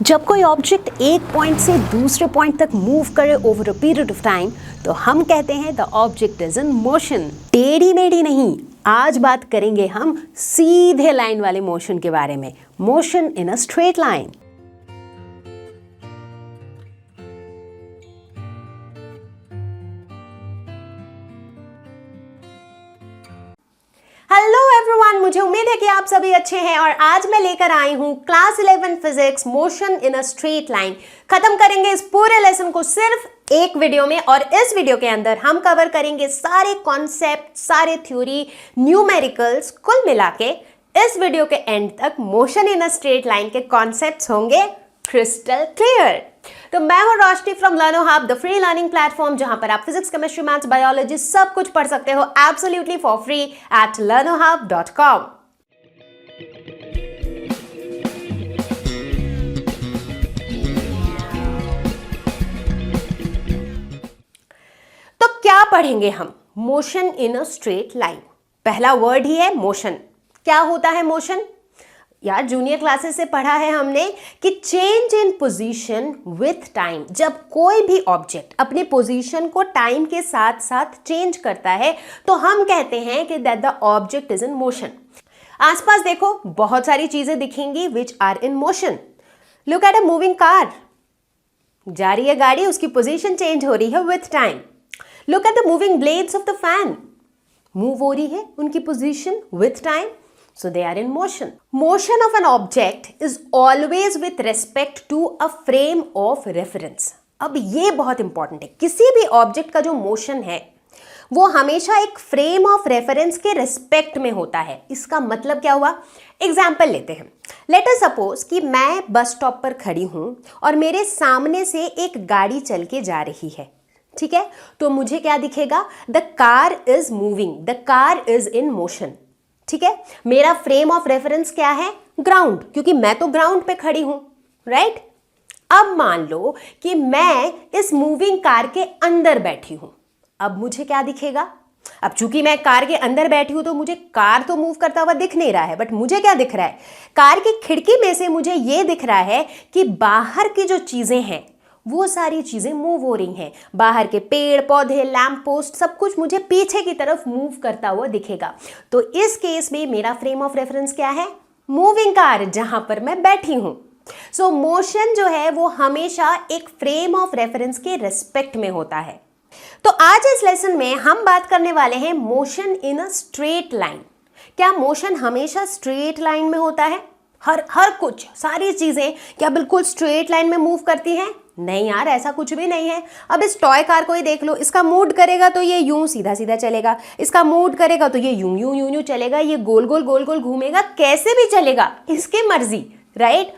जब कोई ऑब्जेक्ट एक पॉइंट से दूसरे पॉइंट तक मूव करे over a period of time तो हम कहते हैं the object is in motion. टेढ़ी मेढ़ी नहीं, आज बात करेंगे हम सीधे लाइन वाले मोशन के बारे में, motion in a straight line. Hello everyone, मुझे उम्मीद है कि आप सभी अच्छे हैं और आज मैं लेकर आई हूं class 11 physics motion in a straight line. खत्म करेंगे इस पूरे लेसन को सिर्फ एक वीडियो में और इस वीडियो के अंदर हम कवर करेंगे सारे कॉन्सेप्ट, सारे थ्योरी, न्यूमेरिकल्स, कुल मिला के इस वीडियो के एंड तक motion in a straight line के कॉन्सेप्ट्स होंगे क्रिस्टल क्लियर। तो मैं हूं Roshni from Learno Hub, the free learning platform जहां पर आप फिजिक्स, केमिस्ट्री, मैथ्स, बायोलॉजी सब कुछ पढ़ सकते हो absolutely for free at learnohub.com। तो क्या पढ़ेंगे हम? Motion in a straight line. पहला वर्ड ही है मोशन। क्या होता है मोशन? यार जूनियर क्लासेस से पढ़ा है हमने कि change in position with time. जब कोई भी ऑब्जेक्ट अपने पोजीशन को टाइम के साथ साथ चेंज करता है तो हम कहते हैं कि that the object is in motion. आसपास देखो, बहुत सारी चीजें दिखेंगी which are in motion. Look at a moving car, जा रही है गाड़ी, उसकी पोजीशन चेंज हो रही है with time. Look at the moving blades of the fan, move हो रही है उनकी position with time, so they are in motion. Motion of an object is always with respect to a frame of reference. अब ये बहुत important है, किसी भी ऑब्जेक्ट का जो मोशन है वो हमेशा एक फ्रेम ऑफ रेफरेंस के रिस्पेक्ट में होता है। इसका मतलब क्या हुआ? एग्जाम्पल लेते हैं। लेट अस सपोज कि मैं बस स्टॉप पर खड़ी हूं और मेरे सामने से एक गाड़ी चल के जा रही है, ठीक है? तो मुझे क्या दिखेगा? The car is moving, the car is in motion, ठीक है? मेरा फ्रेम ऑफ रेफरेंस क्या है? ग्राउंड, क्योंकि मैं तो ग्राउंड पे खड़ी हूं, राइट? अब मान लो कि मैं इस मूविंग कार के अंदर बैठी हूं, अब मुझे क्या दिखेगा? अब चूंकि मैं कार के अंदर बैठी हूं तो मुझे कार तो मूव करता हुआ दिख नहीं रहा है, बट मुझे क्या दिख रहा है? कार की खिड़की में से मुझे यह दिख रहा है कि बाहर की जो चीजें हैं वो सारी चीजें मूव हो रही हैं। बाहर के पेड़ पौधे, लैंप पोस्ट, सब कुछ मुझे पीछे की तरफ मूव करता हुआ दिखेगा। तो इस केस में मेरा फ्रेम ऑफ रेफरेंस क्या है? मूविंग कार, जहां पर मैं बैठी हूं। सो मोशन जो है वो हमेशा एक फ्रेम ऑफ रेफरेंस के रिस्पेक्ट में होता है। तो आज इस लेसन में हम बात करने वाले हैं motion in a straight line. क्या मोशन हमेशा स्ट्रेट लाइन में होता है? हर कुछ, सारी चीजें क्या बिल्कुल स्ट्रेट लाइन में मूव करती हैं? नहीं यार, ऐसा कुछ भी नहीं है। अब इस टॉय कार को ही देख लो, इसका मूड करेगा तो ये यूं सीधा सीधा चलेगा, इसका मूड करेगा तो ये यूं यूं यूं यूं चलेगा, ये गोल गोल घूमेगा, कैसे भी चलेगा, इसकी मर्जी, right?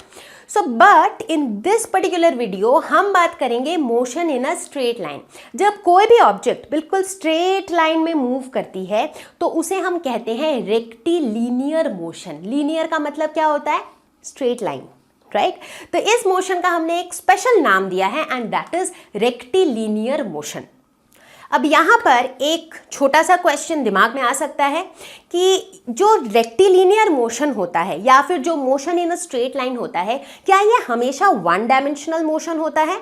So but in this particular video हम बात करेंगे motion in a straight line. जब कोई भी ऑब्जेक्ट बिल्कुल स्ट्रेट लाइन में मूव करती है तो उसे हम कहते हैं रेक्टिलिनियर मोशन। लीनियर का मतलब क्या होता है? Straight line, right? तो इस मोशन का हमने एक स्पेशल नाम दिया है and that is rectilinear motion. अब यहां पर एक छोटा सा क्वेश्चन दिमाग में आ सकता है कि जो रेक्टिलिनियर मोशन होता है या फिर जो motion in a straight line होता है, क्या ये हमेशा वन डायमेंशनल मोशन होता है?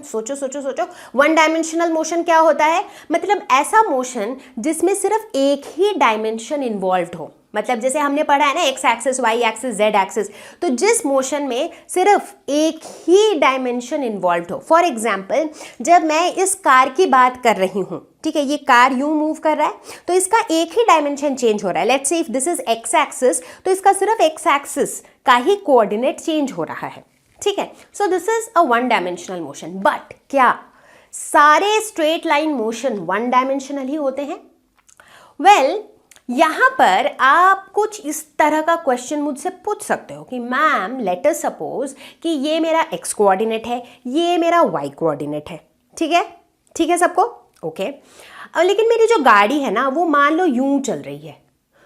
सोचो। वन डायमेंशनल मोशन क्या होता है? मतलब ऐसा मोशन जिसमें सिर्फ एक ही डायमेंशन इन्वॉल्व हो। मतलब जैसे हमने पढ़ा है ना, x axis, y axis, z axis, तो जिस मोशन में सिर्फ एक ही डायमेंशन इन्वॉल्व हो। फॉर एग्जाम्पल, जब मैं इस कार की बात कर रही हूं, ठीक है, ये कार यूं मूव कर रहा है तो इसका एक ही डायमेंशन चेंज हो रहा है। Let's say if this is x axis तो इसका सिर्फ एक्स एक्सिस का ही कोऑर्डिनेट चेंज हो रहा है, ठीक है? So this is a one dimensional motion. But क्या सारे straight line motion one dimensional ही होते हैं? वेल, यहां पर आप कुछ इस तरह का क्वेश्चन मुझसे पूछ सकते हो कि मैम लेट अस सपोज कि ये मेरा एक्स कोऑर्डिनेट है, ये मेरा वाई कोऑर्डिनेट है, ठीक है? ठीक है सबको? ओके। लेकिन मेरी जो गाड़ी है ना वो मान लो यूं चल रही है,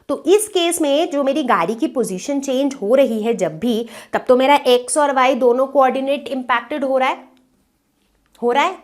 तो इस केस में जो मेरी गाड़ी की पोजीशन चेंज हो रही है जब भी, तब तो मेरा एक्स और वाई दोनों कोऑर्डिनेट इंपैक्टेड हो रहा है,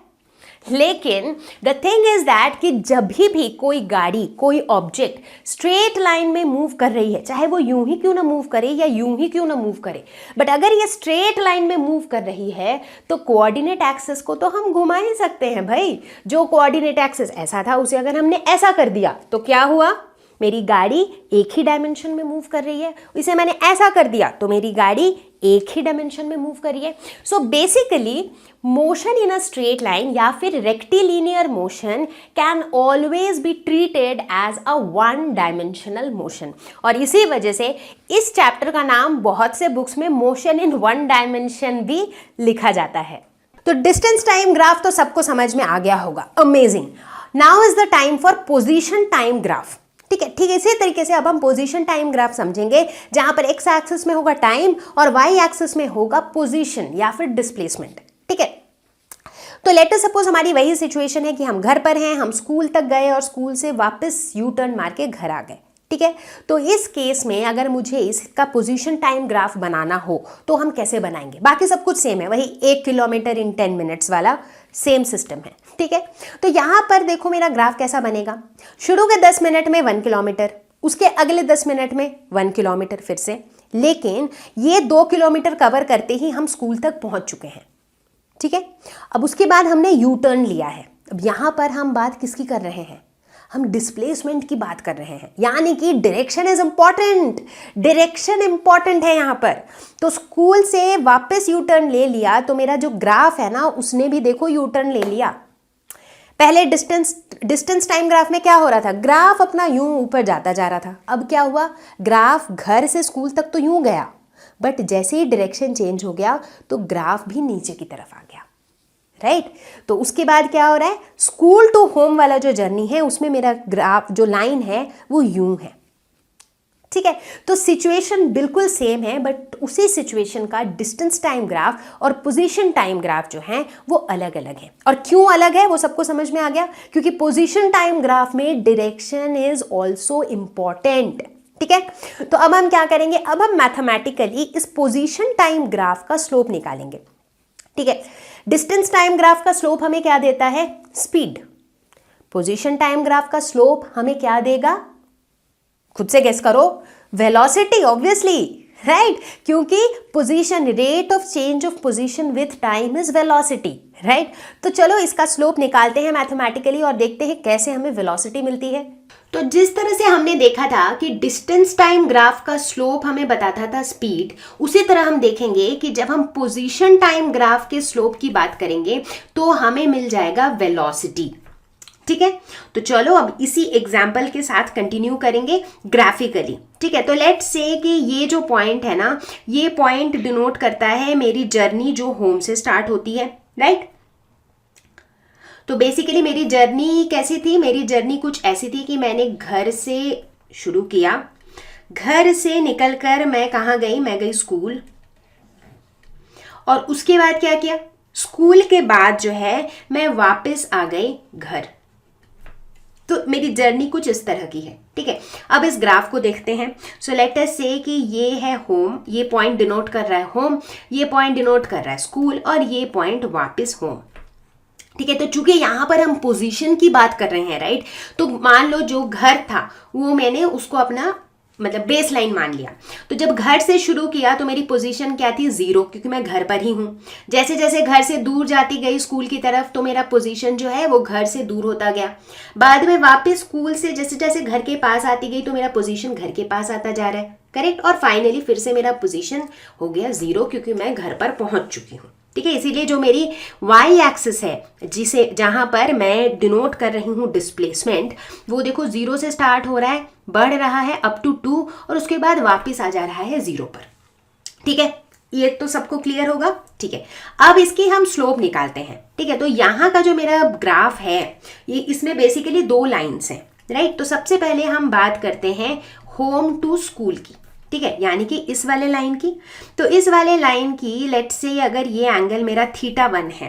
लेकिन द थिंग इज दैट कि जब भी कोई गाड़ी, कोई ऑब्जेक्ट स्ट्रेट लाइन में मूव कर रही है, चाहे वो यूं ही क्यों ना मूव करे या यूं ही क्यों ना मूव करे, बट अगर ये स्ट्रेट लाइन में मूव कर रही है तो कोऑर्डिनेट एक्सिस को तो हम घुमा ही सकते हैं भाई। जो कोऑर्डिनेट एक्सिस ऐसा था उसे अगर हमने ऐसा कर दिया तो क्या हुआ, मेरी गाड़ी एक ही डायमेंशन में मूव कर रही है। इसे मैंने ऐसा कर दिया तो मेरी गाड़ी एक ही डायमेंशन में मूव कर रही है। So basically motion in a straight line या फिर rectilinear motion can always be treated as a one dimensional motion. और इसी वजह से इस चैप्टर का नाम बहुत से बुक्स में मोशन इन वन डायमेंशन भी लिखा जाता है। तो डिस्टेंस टाइम ग्राफ तो सबको समझ में आ गया होगा, amazing. Now is the time for position time graph. ठीक है, ठीक इसी तरीके से अब हम पोजीशन टाइम ग्राफ समझेंगे, जहां पर एक्स एक्सिस में होगा टाइम और वाई एक्सिस में होगा पोजीशन या फिर डिस्प्लेसमेंट। ठीक है, तो लेट अस सपोज हमारी वही सिचुएशन है कि हम घर पर हैं, हम स्कूल तक गए और स्कूल से वापस यू टर्न मार के घर आ गए। ठीक है, तो इस केस में अगर मुझे इसका पोजीशन टाइम ग्राफ बनाना हो तो हम कैसे बनाएंगे? बाकी सब कुछ सेम है, वही 1 किलोमीटर इन 10 मिनट्स वाला सेम सिस्टम है। ठीक है, तो यहां पर देखो मेरा ग्राफ कैसा बनेगा। शुरू के 10 मिनट में 1 किलोमीटर, उसके अगले 10 मिनट में 1 किलोमीटर फिर से, लेकिन ये 2 किलोमीटर कवर करते ही हम स्कूल तक पहुंच चुके हैं। ठीक है, अब उसके बाद हमने यू टर्न लिया है। अब यहां पर हम बात किसकी कर रहे हैं? हम डिस्प्लेसमेंट की बात कर रहे हैं, यानी कि direction is important. Direction important है यहां पर। तो स्कूल से वापस यू टर्न ले लिया तो मेरा जो ग्राफ है ना उसने भी देखो यू टर्न ले लिया। पहले डिस्टेंस टाइम ग्राफ में क्या हो रहा था, ग्राफ अपना यूं ऊपर जाता जा रहा था। अब क्या हुआ, ग्राफ घर से स्कूल तक तो यूं गया, बट जैसे ही डायरेक्शन चेंज हो गया तो ग्राफ भी नीचे की तरफ आ गया। राइट, तो उसके बाद क्या हो रहा है, स्कूल टू होम वाला जो जर्नी है उसमें मेरा ग्राफ जो लाइन है वो यूं है। ठीक है, तो सिचुएशन बिल्कुल सेम है, बट उसी सिचुएशन का डिस्टेंस टाइम ग्राफ और पोजीशन टाइम ग्राफ जो है वो अलग अलग है। और क्यों अलग है वो सबको समझ में आ गया, क्योंकि पोजीशन टाइम ग्राफ में डायरेक्शन इज ऑल्सो इंपॉर्टेंट। ठीक है, तो अब हम क्या करेंगे, अब हम मैथमेटिकली इस पोजीशन टाइम ग्राफ का स्लोप निकालेंगे। ठीक है, डिस्टेंस टाइम ग्राफ का स्लोप हमें क्या देता है, स्पीड। पोजीशन टाइम ग्राफ का स्लोप हमें क्या देगा, खुद से गेस करो, वेलोसिटी ऑब्वियसली। राइट, क्योंकि position, rate of change of position with time is velocity. Right, तो चलो इसका स्लोप निकालते हैं मैथमेटिकली और देखते हैं कैसे हमें वेलोसिटी मिलती है। तो जिस तरह से हमने देखा था कि डिस्टेंस टाइम ग्राफ का स्लोप हमें बताता था स्पीड, उसी तरह हम देखेंगे कि जब हम पोजीशन टाइम ग्राफ के स्लोप की बात करेंगे तो हमें मिल जाएगा वेलोसिटी। ठीक है, तो चलो अब इसी एग्जाम्पल के साथ कंटिन्यू करेंगे ग्राफिकली। ठीक है, तो लेट्स से कि ये जो पॉइंट है ना, ये पॉइंट डिनोट करता है मेरी जर्नी जो होम से स्टार्ट होती है। राइट, तो बेसिकली मेरी जर्नी कैसी थी, मेरी जर्नी कुछ ऐसी थी कि मैंने घर से शुरू किया, घर से निकलकर मैं कहाँ गई, मैं गई स्कूल, और उसके बाद क्या किया, स्कूल के बाद जो है मैं वापस आ गई घर। तो मेरी जर्नी कुछ इस तरह की है। ठीक है, अब इस ग्राफ को देखते हैं। सो लेट अस से कि ये है होम, ये पॉइंट डिनोट कर रहा है होम, ये पॉइंट डिनोट कर रहा है स्कूल, और ये पॉइंट वापस होम। ठीक है, तो चूंकि यहां पर हम पोजीशन की बात कर रहे हैं, राइट, तो मान लो जो घर था वो मैंने उसको अपना मतलब बेस लाइन मान लिया। तो जब घर से शुरू किया तो मेरी पोजीशन क्या थी, 0, क्योंकि मैं घर पर ही हूं। जैसे जैसे घर से दूर जाती गई स्कूल की तरफ तो मेरा पोजीशन जो है वो घर से दूर होता गया। बाद में वापस स्कूल से जैसे जैसे घर के पास आती गई तो मेरा पोजीशन घर के पास आता जा रहा है। करेक्ट, और फाइनली फिर से मेरा पोजीशन हो गया 0, क्योंकि मैं घर पर पहुंच चुकी हूँ। ठीक है, इसीलिए जो मेरी वाई एक्सिस है, जिसे जहां पर मैं डिनोट कर रही हूं डिस्प्लेसमेंट, वो देखो 0 से स्टार्ट हो रहा है, बढ़ रहा है अप टू 2, और उसके बाद वापस आ जा रहा है 0 पर। ठीक है, ये तो सबको क्लियर होगा। ठीक है, अब इसकी हम स्लोप निकालते हैं। ठीक है, तो यहाँ का जो मेरा ग्राफ है ये, इसमें बेसिकली 2 लाइन्स हैं। राइट, तो सबसे पहले हम बात करते हैं होम टू स्कूल की। ठीक है, यानी कि इस वाले लाइन की। तो इस वाले लाइन की लेट्स से अगर ये एंगल मेरा θ1 है,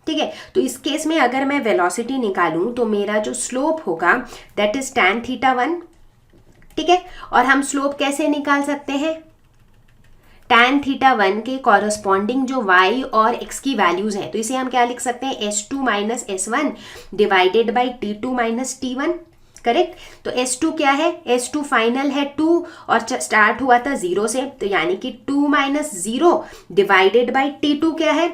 ठीक है, तो इस केस में अगर मैं वेलोसिटी निकालूं तो मेरा जो स्लोप होगा दैट इज tan θ1। ठीक है, और हम स्लोप कैसे निकाल सकते हैं, tan थीटा 1 के कॉरस्पॉन्डिंग जो y और x की वैल्यूज है, तो इसे हम क्या लिख सकते हैं, S2 minus S1 divided by T2 minus T1, correct. तो S2 क्या है, S2 फाइनल है 2 और स्टार्ट हुआ था 0 से, तो यानी कि 2 माइनस 0 डिवाइडेड बाई T2 क्या है,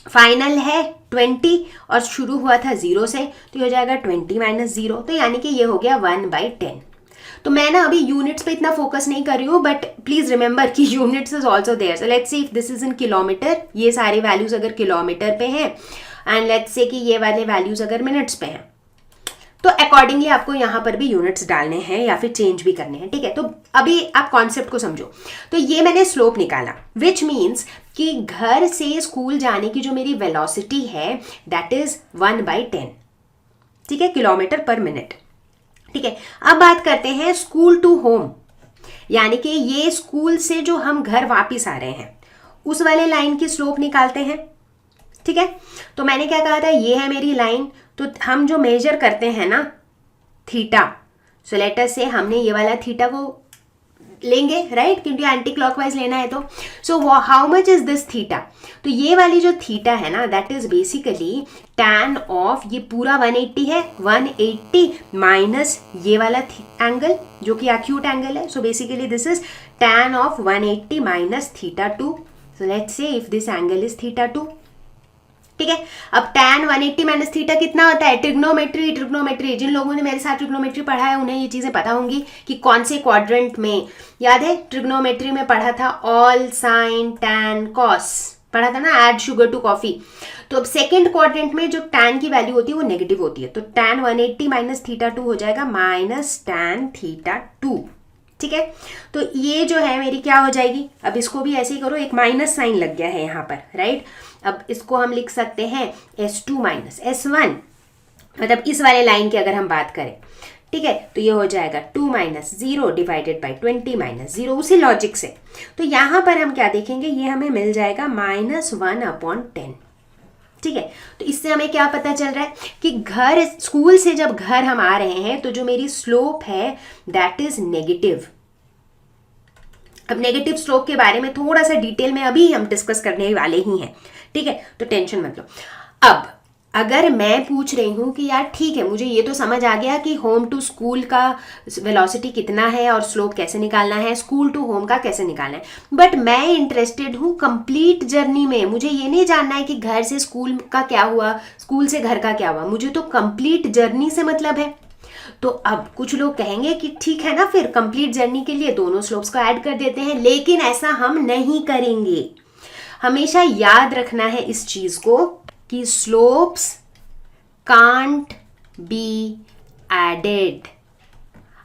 फाइनल है 20 और शुरू हुआ था 0 से, तो ये हो जाएगा 20 माइनस 0, तो यानी कि ये हो गया 1/10। तो मैं ना अभी यूनिट्स पे इतना फोकस नहीं कर रही हूँ, बट प्लीज रिमेंबर कि units is also there. So let's see if this is in kilometre, ये सारे वैल्यूज अगर किलोमीटर पे हैं, एंड लेट्स से कि ये वाले वैल्यूज अगर मिनट्स पे हैं, तो अकॉर्डिंगली आपको यहाँ पर भी यूनिट्स डालने हैं या फिर चेंज भी करने हैं, ठीक है। तो अभी आप कॉन्सेप्ट को समझो। तो ये मैंने स्लोप निकाला, विच मीन्स कि घर से स्कूल जाने की जो मेरी वेलोसिटी है दैट इज 1/10, ठीक है, किलोमीटर पर मिनट, ठीक है। अब बात करते हैं स्कूल टू होम, यानी कि ये स्कूल से जो हम घर वापस आ रहे हैं उस वाले लाइन की स्लोप निकालते हैं, ठीक है। तो मैंने क्या कहा था, ये है मेरी लाइन, तो हम जो मेजर करते हैं ना थीटा, सो लेट अस से हमने ये वाला थीटा को लेंगे, राइट, क्योंकि एंटी क्लॉकवाइज लेना है। तो so how much is this theta, तो ये वाली जो थीटा है ना that is basically tan of, ये पूरा 180 है, 180 माइनस ये वाला एंगल जो कि एक्यूट एंगल है, so basically this is tan of 180 minus theta 2। So let's say if this angle is theta 2, ठीक है। अब tan 180 माइनस थीटा कितना होता है, ट्रिग्नोमेट्री, जिन लोगों ने मेरे साथ ट्रिग्नोमेट्री पढ़ा है उन्हें ये चीजें पता होंगी कि कौन से क्वाड्रेंट में, याद है ट्रिग्नोमेट्री में पढ़ा था ऑल साइन टैन कॉस, पढ़ा था ना, ऐड शुगर टू कॉफी। तो अब सेकेंड क्वाड्रेंट में जो tan की वैल्यू होती है वो नेगेटिव होती है, तो tan 180 माइनस थीटा 2 हो जाएगा माइनस tan थीटा 2, ठीक है। तो ये जो है मेरी क्या हो जाएगी, अब इसको भी ऐसे ही करो, एक माइनस साइन लग गया है यहाँ पर, राइट। अब इसको हम लिख सकते हैं S2 माइनस S1, मतलब इस वाले लाइन की अगर हम बात करें, ठीक है, तो ये हो जाएगा 2 माइनस 0 डिवाइडेड बाई 20 माइनस 0, उसी लॉजिक से। तो यहाँ पर हम क्या देखेंगे, ये हमें मिल जाएगा -1/10, ठीक है। तो इससे हमें क्या पता चल रहा है कि घर, स्कूल से जब घर हम आ रहे हैं तो जो मेरी स्लोप है दैट इज नेगेटिव। अब नेगेटिव स्लोप के बारे में थोड़ा सा डिटेल में अभी हम डिस्कस करने वाले ही हैं, ठीक है, तो टेंशन मत लो। अब अगर मैं पूछ रही हूँ कि यार ठीक है, मुझे ये तो समझ आ गया कि होम टू स्कूल का वेलोसिटी कितना है और स्लोप कैसे निकालना है, स्कूल टू होम का कैसे निकालना है, बट मैं इंटरेस्टेड हूँ कंप्लीट जर्नी में। मुझे ये नहीं जानना है कि घर से स्कूल का क्या हुआ, स्कूल से घर का क्या हुआ, मुझे तो कंप्लीट जर्नी से मतलब है। तो अब कुछ लोग कहेंगे कि ठीक है ना, फिर कंप्लीट जर्नी के लिए दोनों स्लोप्स को ऐड कर देते हैं, लेकिन ऐसा हम नहीं करेंगे। हमेशा याद रखना है इस चीज को कि स्लोप्स कांट बी एडेड।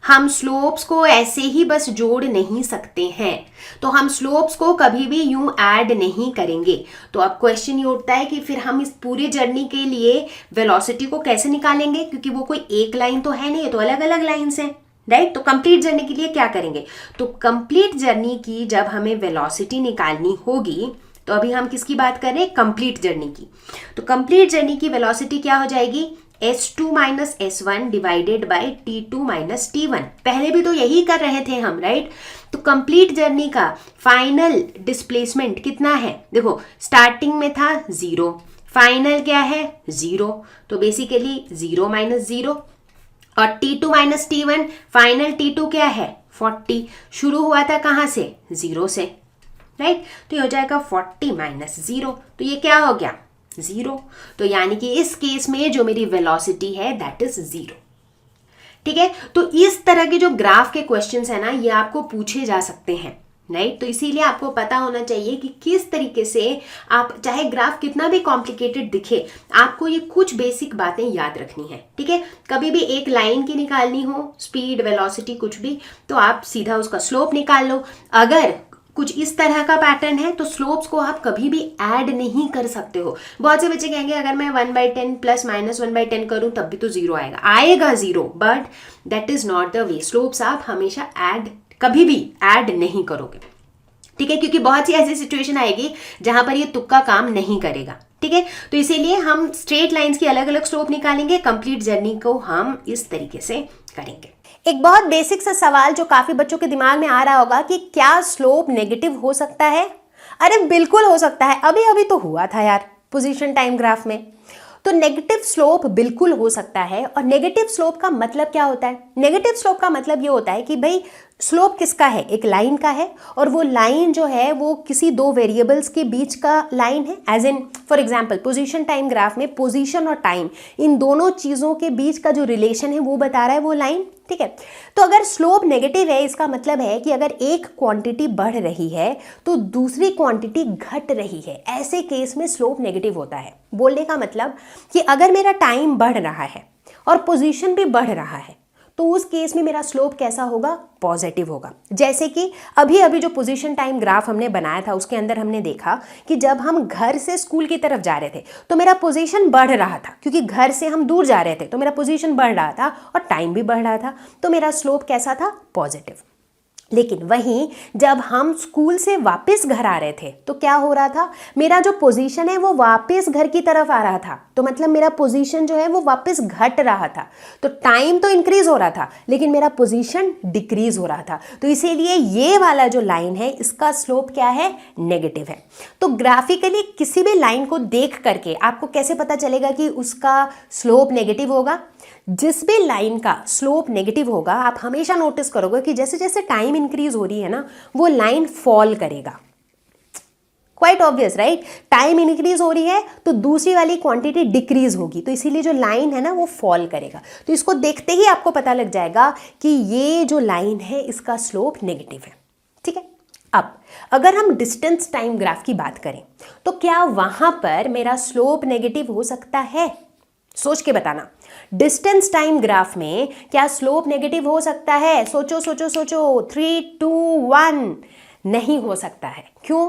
हम स्लोप्स को ऐसे ही बस जोड़ नहीं सकते हैं, तो हम स्लोप्स को कभी भी यूं ऐड नहीं करेंगे। तो अब क्वेश्चन ये उठता है कि फिर हम इस पूरे जर्नी के लिए वेलोसिटी को कैसे निकालेंगे, क्योंकि वो कोई एक लाइन तो है नहीं, तो अलग अलग लाइन्स हैं, राइट। तो कंप्लीट जर्नी के लिए क्या करेंगे, तो कंप्लीट जर्नी की जब हमें वेलोसिटी निकालनी होगी, तो अभी हम किसकी बात कर रहे हैं, कंप्लीट जर्नी की। तो कंप्लीट जर्नी की वेलोसिटी क्या हो जाएगी, S2 minus S1 divided by T2 minus T1। पहले भी तो यही कर रहे थे हम, राइट। तो कंप्लीट जर्नी का फाइनल डिस्प्लेसमेंट कितना है, देखो स्टार्टिंग में था 0, फाइनल क्या है 0, तो बेसिकली 0 माइनस 0, और T2 minus T1, final T2 क्या है 40, शुरू हुआ था कहाँ से 0 से, राइट। तो ये हो जाएगा 40 माइनस 0, तो ये क्या हो गया 0। तो यानी कि इस केस में जो मेरी वेलोसिटी है दैट इज 0, ठीक है। तो इस तरह के जो ग्राफ के क्वेश्चंस है ना, ये आपको पूछे जा सकते हैं, राइट। तो इसीलिए आपको पता होना चाहिए कि किस तरीके से आप, चाहे ग्राफ कितना भी कॉम्प्लिकेटेड दिखे, आपको ये कुछ बेसिक बातें याद रखनी है, ठीक है। कभी भी एक लाइन की निकालनी हो, स्पीड, वेलोसिटी, कुछ भी, तो आप सीधा उसका स्लोप निकाल लो। अगर कुछ इस तरह का पैटर्न है तो स्लोप्स को आप कभी भी ऐड नहीं कर सकते हो। बहुत से बच्चे कहेंगे अगर मैं 1/10 प्लस माइनस 1/10 करूं तब भी तो 0 आएगा 0, but that is not the way. Slopes आप हमेशा ऐड, कभी भी ऐड नहीं करोगे, ठीक है, क्योंकि बहुत सी ऐसी सिचुएशन आएगी जहां पर ये तुक्का काम नहीं करेगा, ठीक है। तो इसीलिए हम स्ट्रेट लाइंस की अलग अलग स्लोप निकालेंगे, कंप्लीट जर्नी को हम इस तरीके से करेंगे। एक बहुत बेसिक सा सवाल जो काफी बच्चों के दिमाग में आ रहा होगा कि क्या स्लोप नेगेटिव हो सकता है? अरे बिल्कुल हो सकता है, अभी अभी तो हुआ था यार पोजीशन टाइम ग्राफ में। तो नेगेटिव स्लोप बिल्कुल हो सकता है। और नेगेटिव स्लोप का मतलब क्या होता है? नेगेटिव स्लोप का मतलब ये होता है कि भाई स्लोप किसका है? एक लाइन का है, और वो लाइन जो है वो किसी दो वेरिएबल्स के बीच का लाइन है। As in for example position time graph में पोजीशन और टाइम, इन दोनों चीज़ों के बीच का जो रिलेशन है वो बता रहा है वो लाइन। ठीक है, तो अगर स्लोप नेगेटिव है इसका मतलब है कि अगर एक क्वांटिटी बढ़ रही है तो दूसरी क्वांटिटी घट रही है, ऐसे केस में स्लोप नेगेटिव होता है। बोलने का मतलब कि अगर मेरा टाइम बढ़ रहा है और पोजीशन भी बढ़ रहा है तो उस केस में मेरा स्लोप कैसा होगा? पॉजिटिव होगा। जैसे कि अभी अभी जो पोजीशन टाइम ग्राफ हमने बनाया था उसके अंदर हमने देखा कि जब हम घर से स्कूल की तरफ जा रहे थे तो मेरा पोजीशन बढ़ रहा था, क्योंकि घर से हम दूर जा रहे थे तो मेरा पोजीशन बढ़ रहा था और टाइम भी बढ़ रहा था, तो मेरा स्लोप कैसा था? पॉजिटिव। लेकिन वहीं जब हम स्कूल से वापस घर आ रहे थे तो क्या हो रहा था? मेरा जो पोजीशन है वो वापस घर की तरफ आ रहा था, तो मतलब मेरा पोजीशन जो है वो वापस घट रहा था। तो टाइम तो इंक्रीज हो रहा था लेकिन मेरा पोजीशन डिक्रीज हो रहा था। तो इसीलिए ये वाला जो लाइन है इसका स्लोप क्या है? नेगेटिव है। तो ग्राफिकली किसी भी लाइन को देख करके आपको कैसे पता चलेगा कि उसका स्लोप नेगेटिव होगा? जिस भी लाइन का स्लोप नेगेटिव होगा आप हमेशा नोटिस करोगे कि जैसे जैसे टाइम इंक्रीज हो रही है ना वो लाइन फॉल करेगा। Quite obvious right? Time increase हो रही है तो दूसरी वाली क्वांटिटी डिक्रीज होगी, तो इसीलिए जो लाइन है ना वो फॉल करेगा। तो इसको देखते ही आपको पता लग जाएगा कि ये जो लाइन है इसका स्लोप नेगेटिव है। ठीक है, अब अगर हम डिस्टेंस टाइम ग्राफ की बात करें तो क्या वहां पर मेरा स्लोप नेगेटिव हो सकता है? सोच के बताना। डिस्टेंस टाइम ग्राफ में क्या स्लोप नेगेटिव हो सकता है? सोचो सोचो सोचो। 3, 2, 1। नहीं हो सकता है। क्यों?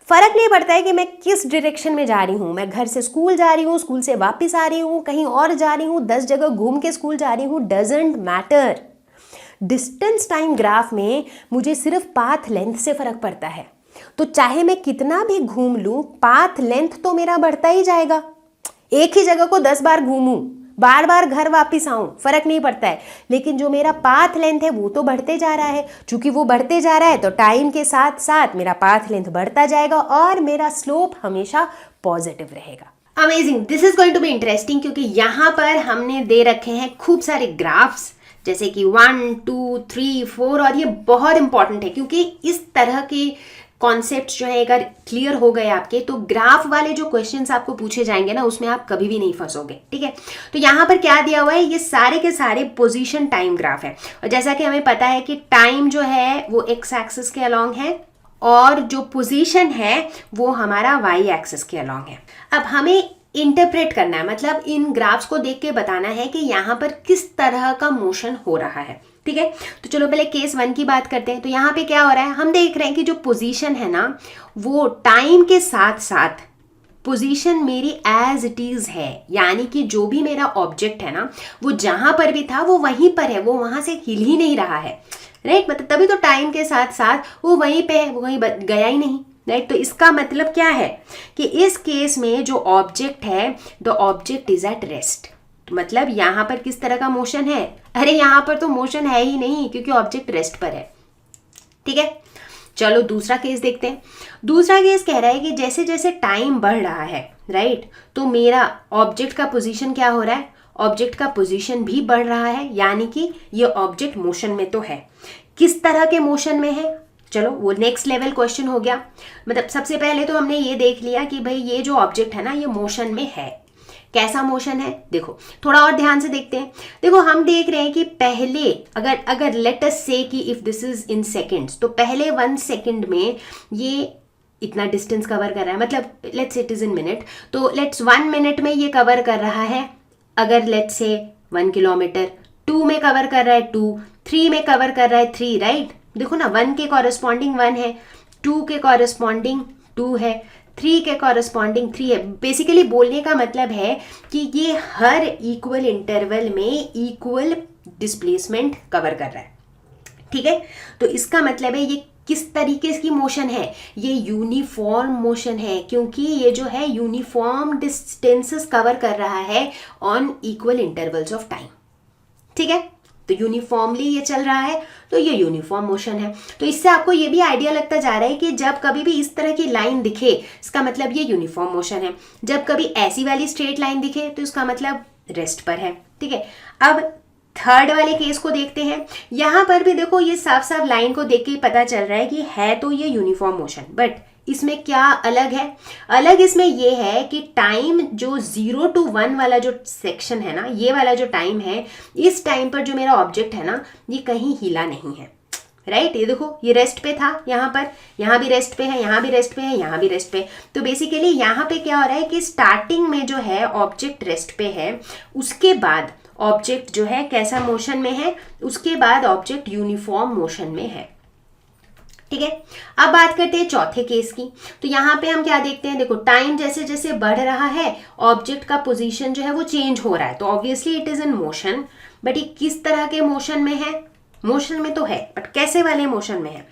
फर्क नहीं पड़ता है कि मैं किस डायरेक्शन में जा रही हूं। मैं घर से स्कूल जा रही हूं, स्कूल से वापस आ रही हूं, कहीं और जा रही हूं, 10 जगह घूम के स्कूल जा रही हूं, doesn't matter. Distance time graph में मुझे सिर्फ पाथ लेंथ से फर्क पड़ता है। तो चाहे मैं कितना भी घूम लूं पाथ लेंथ तो मेरा बढ़ता ही जाएगा। एक ही जगह को 10 बार घूमूं, बार बार घर वापस आऊं, फर्क नहीं पड़ता है। लेकिन जो मेरा पाथ लेंथ है वो तो बढ़ते जा रहा है। चूंकि वो बढ़ते जा रहा है तो टाइम के साथ साथ मेरा पाथ लेंथ बढ़ता जाएगा और मेरा स्लोप हमेशा पॉजिटिव रहेगा। Amazing, this is going to be interesting, क्योंकि यहाँ पर हमने दे रखे हैं खूब सारे ग्राफ्स जैसे कि 1, 2, 3, 4, और ये बहुत इंपॉर्टेंट है क्योंकि इस तरह के कॉन्सेप्ट जो है अगर क्लियर हो गए आपके तो ग्राफ वाले जो क्वेश्चंस आपको पूछे जाएंगे ना उसमें आप कभी भी नहीं फंसोगे। ठीक है, तो यहाँ पर क्या दिया हुआ है? ये सारे के सारे पोजीशन टाइम ग्राफ है, और जैसा कि हमें पता है कि टाइम जो है वो एक्स एक्सिस के अलोंग है और जो पोजीशन है वो हमारा वाई एक्सिस के अलोंग है। अब हमें इंटरप्रेट करना है, मतलब इन ग्राफ्स को देख के बताना है कि यहाँ पर किस तरह का मोशन हो रहा है। ठीक है, तो चलो पहले केस 1 की बात करते हैं। तो यहाँ पे क्या हो रहा है? हम देख रहे हैं कि जो पोजीशन है ना वो टाइम के साथ साथ पोजीशन मेरी एज इट इज है, यानी कि जो भी मेरा ऑब्जेक्ट है ना वो जहां पर भी था वो वहीं पर है, वो वहां से हिल ही नहीं रहा है। राइट, मतलब तभी तो टाइम के साथ साथ वो वहीं पे है, वो कहीं गया ही नहीं। राइट, तो इसका मतलब क्या है कि इस केस में जो ऑब्जेक्ट है the object is at rest. तो मतलब यहाँ पर किस तरह का मोशन है? अरे यहाँ पर तो मोशन है ही नहीं क्योंकि ऑब्जेक्ट रेस्ट पर है। ठीक है, चलो दूसरा केस देखते हैं। दूसरा केस कह रहा है कि जैसे जैसे टाइम बढ़ रहा है राइट, तो मेरा ऑब्जेक्ट का पोजीशन क्या हो रहा है? ऑब्जेक्ट का पोजीशन भी बढ़ रहा है, यानी कि ये ऑब्जेक्ट मोशन में तो है। किस तरह के मोशन में है? चलो वो नेक्स्ट लेवल क्वेश्चन हो गया। मतलब सबसे पहले तो हमने ये देख लिया कि भाई ये जो ऑब्जेक्ट है ना ये मोशन में है। कैसा मोशन है? देखो थोड़ा और ध्यान से देखते हैं। देखो हम देख रहे हैं कि पहले अगर लेट अस से कि if this is in seconds, तो पहले 1 सेकंड में ये इतना डिस्टेंस कवर कर रहा है, मतलब let's it is in minute, तो लेट्स 1 मिनट में ये कवर कर रहा है। अगर लेट्स से 1 किलोमीटर, 2 में कवर कर रहा है 2, 3 में कवर कर रहा है 3। राइट, देखो ना 1 के कॉरेस्पॉन्डिंग 1 है, 2 के कॉरेस्पॉन्डिंग 2 है, 3 के कॉरेस्पॉन्डिंग 3 है। बेसिकली बोलने का मतलब है कि ये हर इक्वल इंटरवल में इक्वल डिस्प्लेसमेंट कवर कर रहा है। ठीक है, तो इसका मतलब है ये किस तरीके की मोशन है? ये यूनिफॉर्म मोशन है, क्योंकि ये जो है यूनिफॉर्म डिस्टेंसेस कवर कर रहा है on equal intervals of time. ठीक है, तो यूनिफॉर्मली ये चल रहा है, तो ये यूनिफॉर्म मोशन है। तो इससे आपको ये भी आइडिया लगता जा रहा है कि जब कभी भी इस तरह की लाइन दिखे इसका मतलब ये यूनिफॉर्म मोशन है, जब कभी ऐसी वाली स्ट्रेट लाइन दिखे तो इसका मतलब रेस्ट पर है। ठीक है, अब थर्ड वाले केस को देखते हैं। यहां पर भी देखो ये साफ साफ लाइन को देख के ही पता चल रहा है कि है तो ये यूनिफॉर्म मोशन, बट इसमें क्या अलग है? अलग इसमें ये है कि टाइम जो 0 to 1 वाला जो सेक्शन है ना, ये वाला जो टाइम है, इस टाइम पर जो मेरा ऑब्जेक्ट है ना ये कहीं हिला नहीं है। राइट, ये देखो ये रेस्ट पे था, यहाँ पर, यहाँ भी रेस्ट पे है, यहाँ भी रेस्ट पे है, यहाँ भी रेस्ट पे। तो बेसिकली यहाँ पे क्या हो रहा है कि स्टार्टिंग में जो है ऑब्जेक्ट रेस्ट पे है, उसके बाद ऑब्जेक्ट जो है कैसा मोशन में है, उसके बाद ऑब्जेक्ट यूनिफॉर्म मोशन में है। ठीक है, अब बात करते हैं चौथे केस की। तो यहाँ पे हम क्या देखते हैं, देखो टाइम जैसे जैसे बढ़ रहा है ऑब्जेक्ट का पोजीशन जो है वो चेंज हो रहा है, तो obviously it is in motion. But ये किस तरह के मोशन में है? मोशन में तो है, बट कैसे वाले मोशन में है?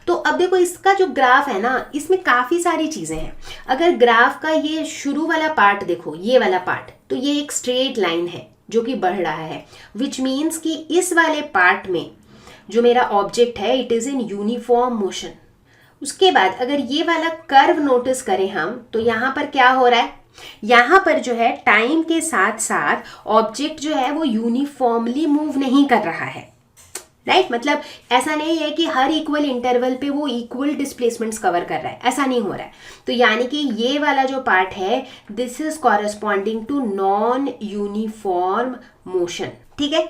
तो अब देखो इसका जो ग्राफ है ना, इसमें काफी सारी चीजें हैं। अगर ग्राफ का ये शुरू वाला पार्ट देखो, ये वाला पार्ट, तो ये एक स्ट्रेट लाइन है जो कि बढ़ रहा है, विच मीन्स कि इस वाले पार्ट में जो मेरा ऑब्जेक्ट है it is in uniform motion. उसके बाद अगर ये वाला कर्व नोटिस करें हम, तो यहाँ पर क्या हो रहा है, यहाँ पर जो है टाइम के साथ साथ ऑब्जेक्ट जो है वो यूनिफॉर्मली मूव नहीं कर रहा है। राइट, मतलब ऐसा नहीं है कि हर इक्वल इंटरवल पे वो इक्वल डिस्प्लेसमेंट्स कवर कर रहा है, ऐसा नहीं हो रहा है। तो यानी कि ये वाला जो पार्ट है this is corresponding to non uniform motion. ठीक है,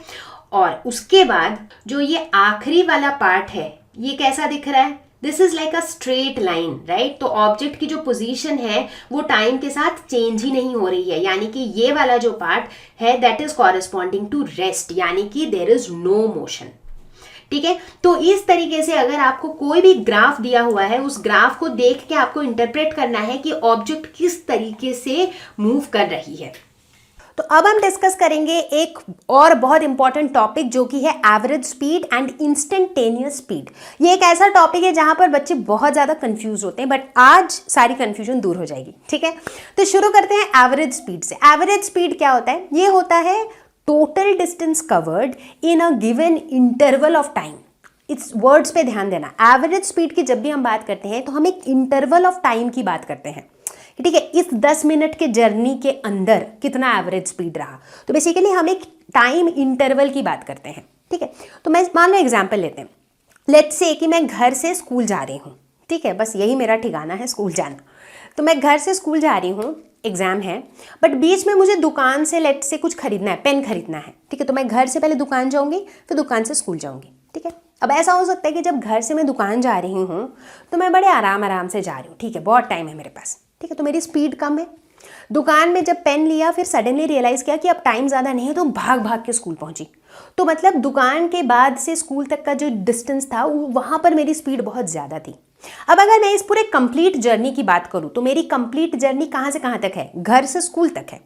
और उसके बाद जो ये आखिरी वाला पार्ट है ये कैसा दिख रहा है? This is like a straight line. Right, तो ऑब्जेक्ट की जो पोजीशन है वो टाइम के साथ चेंज ही नहीं हो रही है, यानी कि ये वाला जो पार्ट है that is corresponding to rest, यानी कि देयर इज नो मोशन। ठीक है, तो इस तरीके से अगर आपको कोई भी ग्राफ दिया हुआ है, उस ग्राफ को देख के आपको इंटरप्रेट करना है कि ऑब्जेक्ट किस तरीके से मूव कर रही है। तो अब हम डिस्कस करेंगे एक और बहुत इंपॉर्टेंट टॉपिक जो कि है average speed and instantaneous speed. ये एक ऐसा टॉपिक है जहां पर बच्चे बहुत ज़्यादा कंफ्यूज होते हैं, बट आज सारी कंफ्यूजन दूर हो जाएगी। ठीक है, तो शुरू करते हैं एवरेज स्पीड से। एवरेज स्पीड क्या होता है? ये होता है total distance covered in a given interval of time. इस वर्ड्स पे ध्यान देना। एवरेज स्पीड की जब भी हम बात करते हैं तो हम एक इंटरवल ऑफ टाइम की बात करते हैं। ठीक है, इस 10 मिनट के जर्नी के अंदर कितना एवरेज स्पीड रहा, तो बेसिकली हम एक टाइम इंटरवल की बात करते हैं। ठीक है, तो मैं मान लो एग्जांपल लेते हैं। लेट्स से कि मैं घर से स्कूल जा रही हूँ। ठीक है, बस यही मेरा ठिकाना है, स्कूल जाना। तो मैं घर से स्कूल जा रही हूँ, एग्जाम है, बट बीच में मुझे दुकान से लेट्स से कुछ खरीदना है, पेन खरीदना है। ठीक है, तो मैं घर से पहले दुकान जाऊँगी, फिर दुकान से स्कूल जाऊँगी। ठीक है, अब ऐसा हो सकता है कि जब घर से मैं दुकान जा रही हूँ तो मैं बड़े आराम से जा रही हूँ। ठीक है, बहुत टाइम है मेरे पास। ठीक है, तो मेरी स्पीड कम है। दुकान में जब पेन लिया फिर सडनली रियलाइज़ किया कि अब टाइम ज़्यादा नहीं है, तो भाग भाग के स्कूल पहुंची। तो मतलब दुकान के बाद से स्कूल तक का जो डिस्टेंस था वहाँ पर मेरी स्पीड बहुत ज़्यादा थी। अब अगर मैं इस पूरे कंप्लीट जर्नी की बात करूँ तो मेरी कंप्लीट जर्नी कहाँ से कहाँ तक है? घर से स्कूल तक है।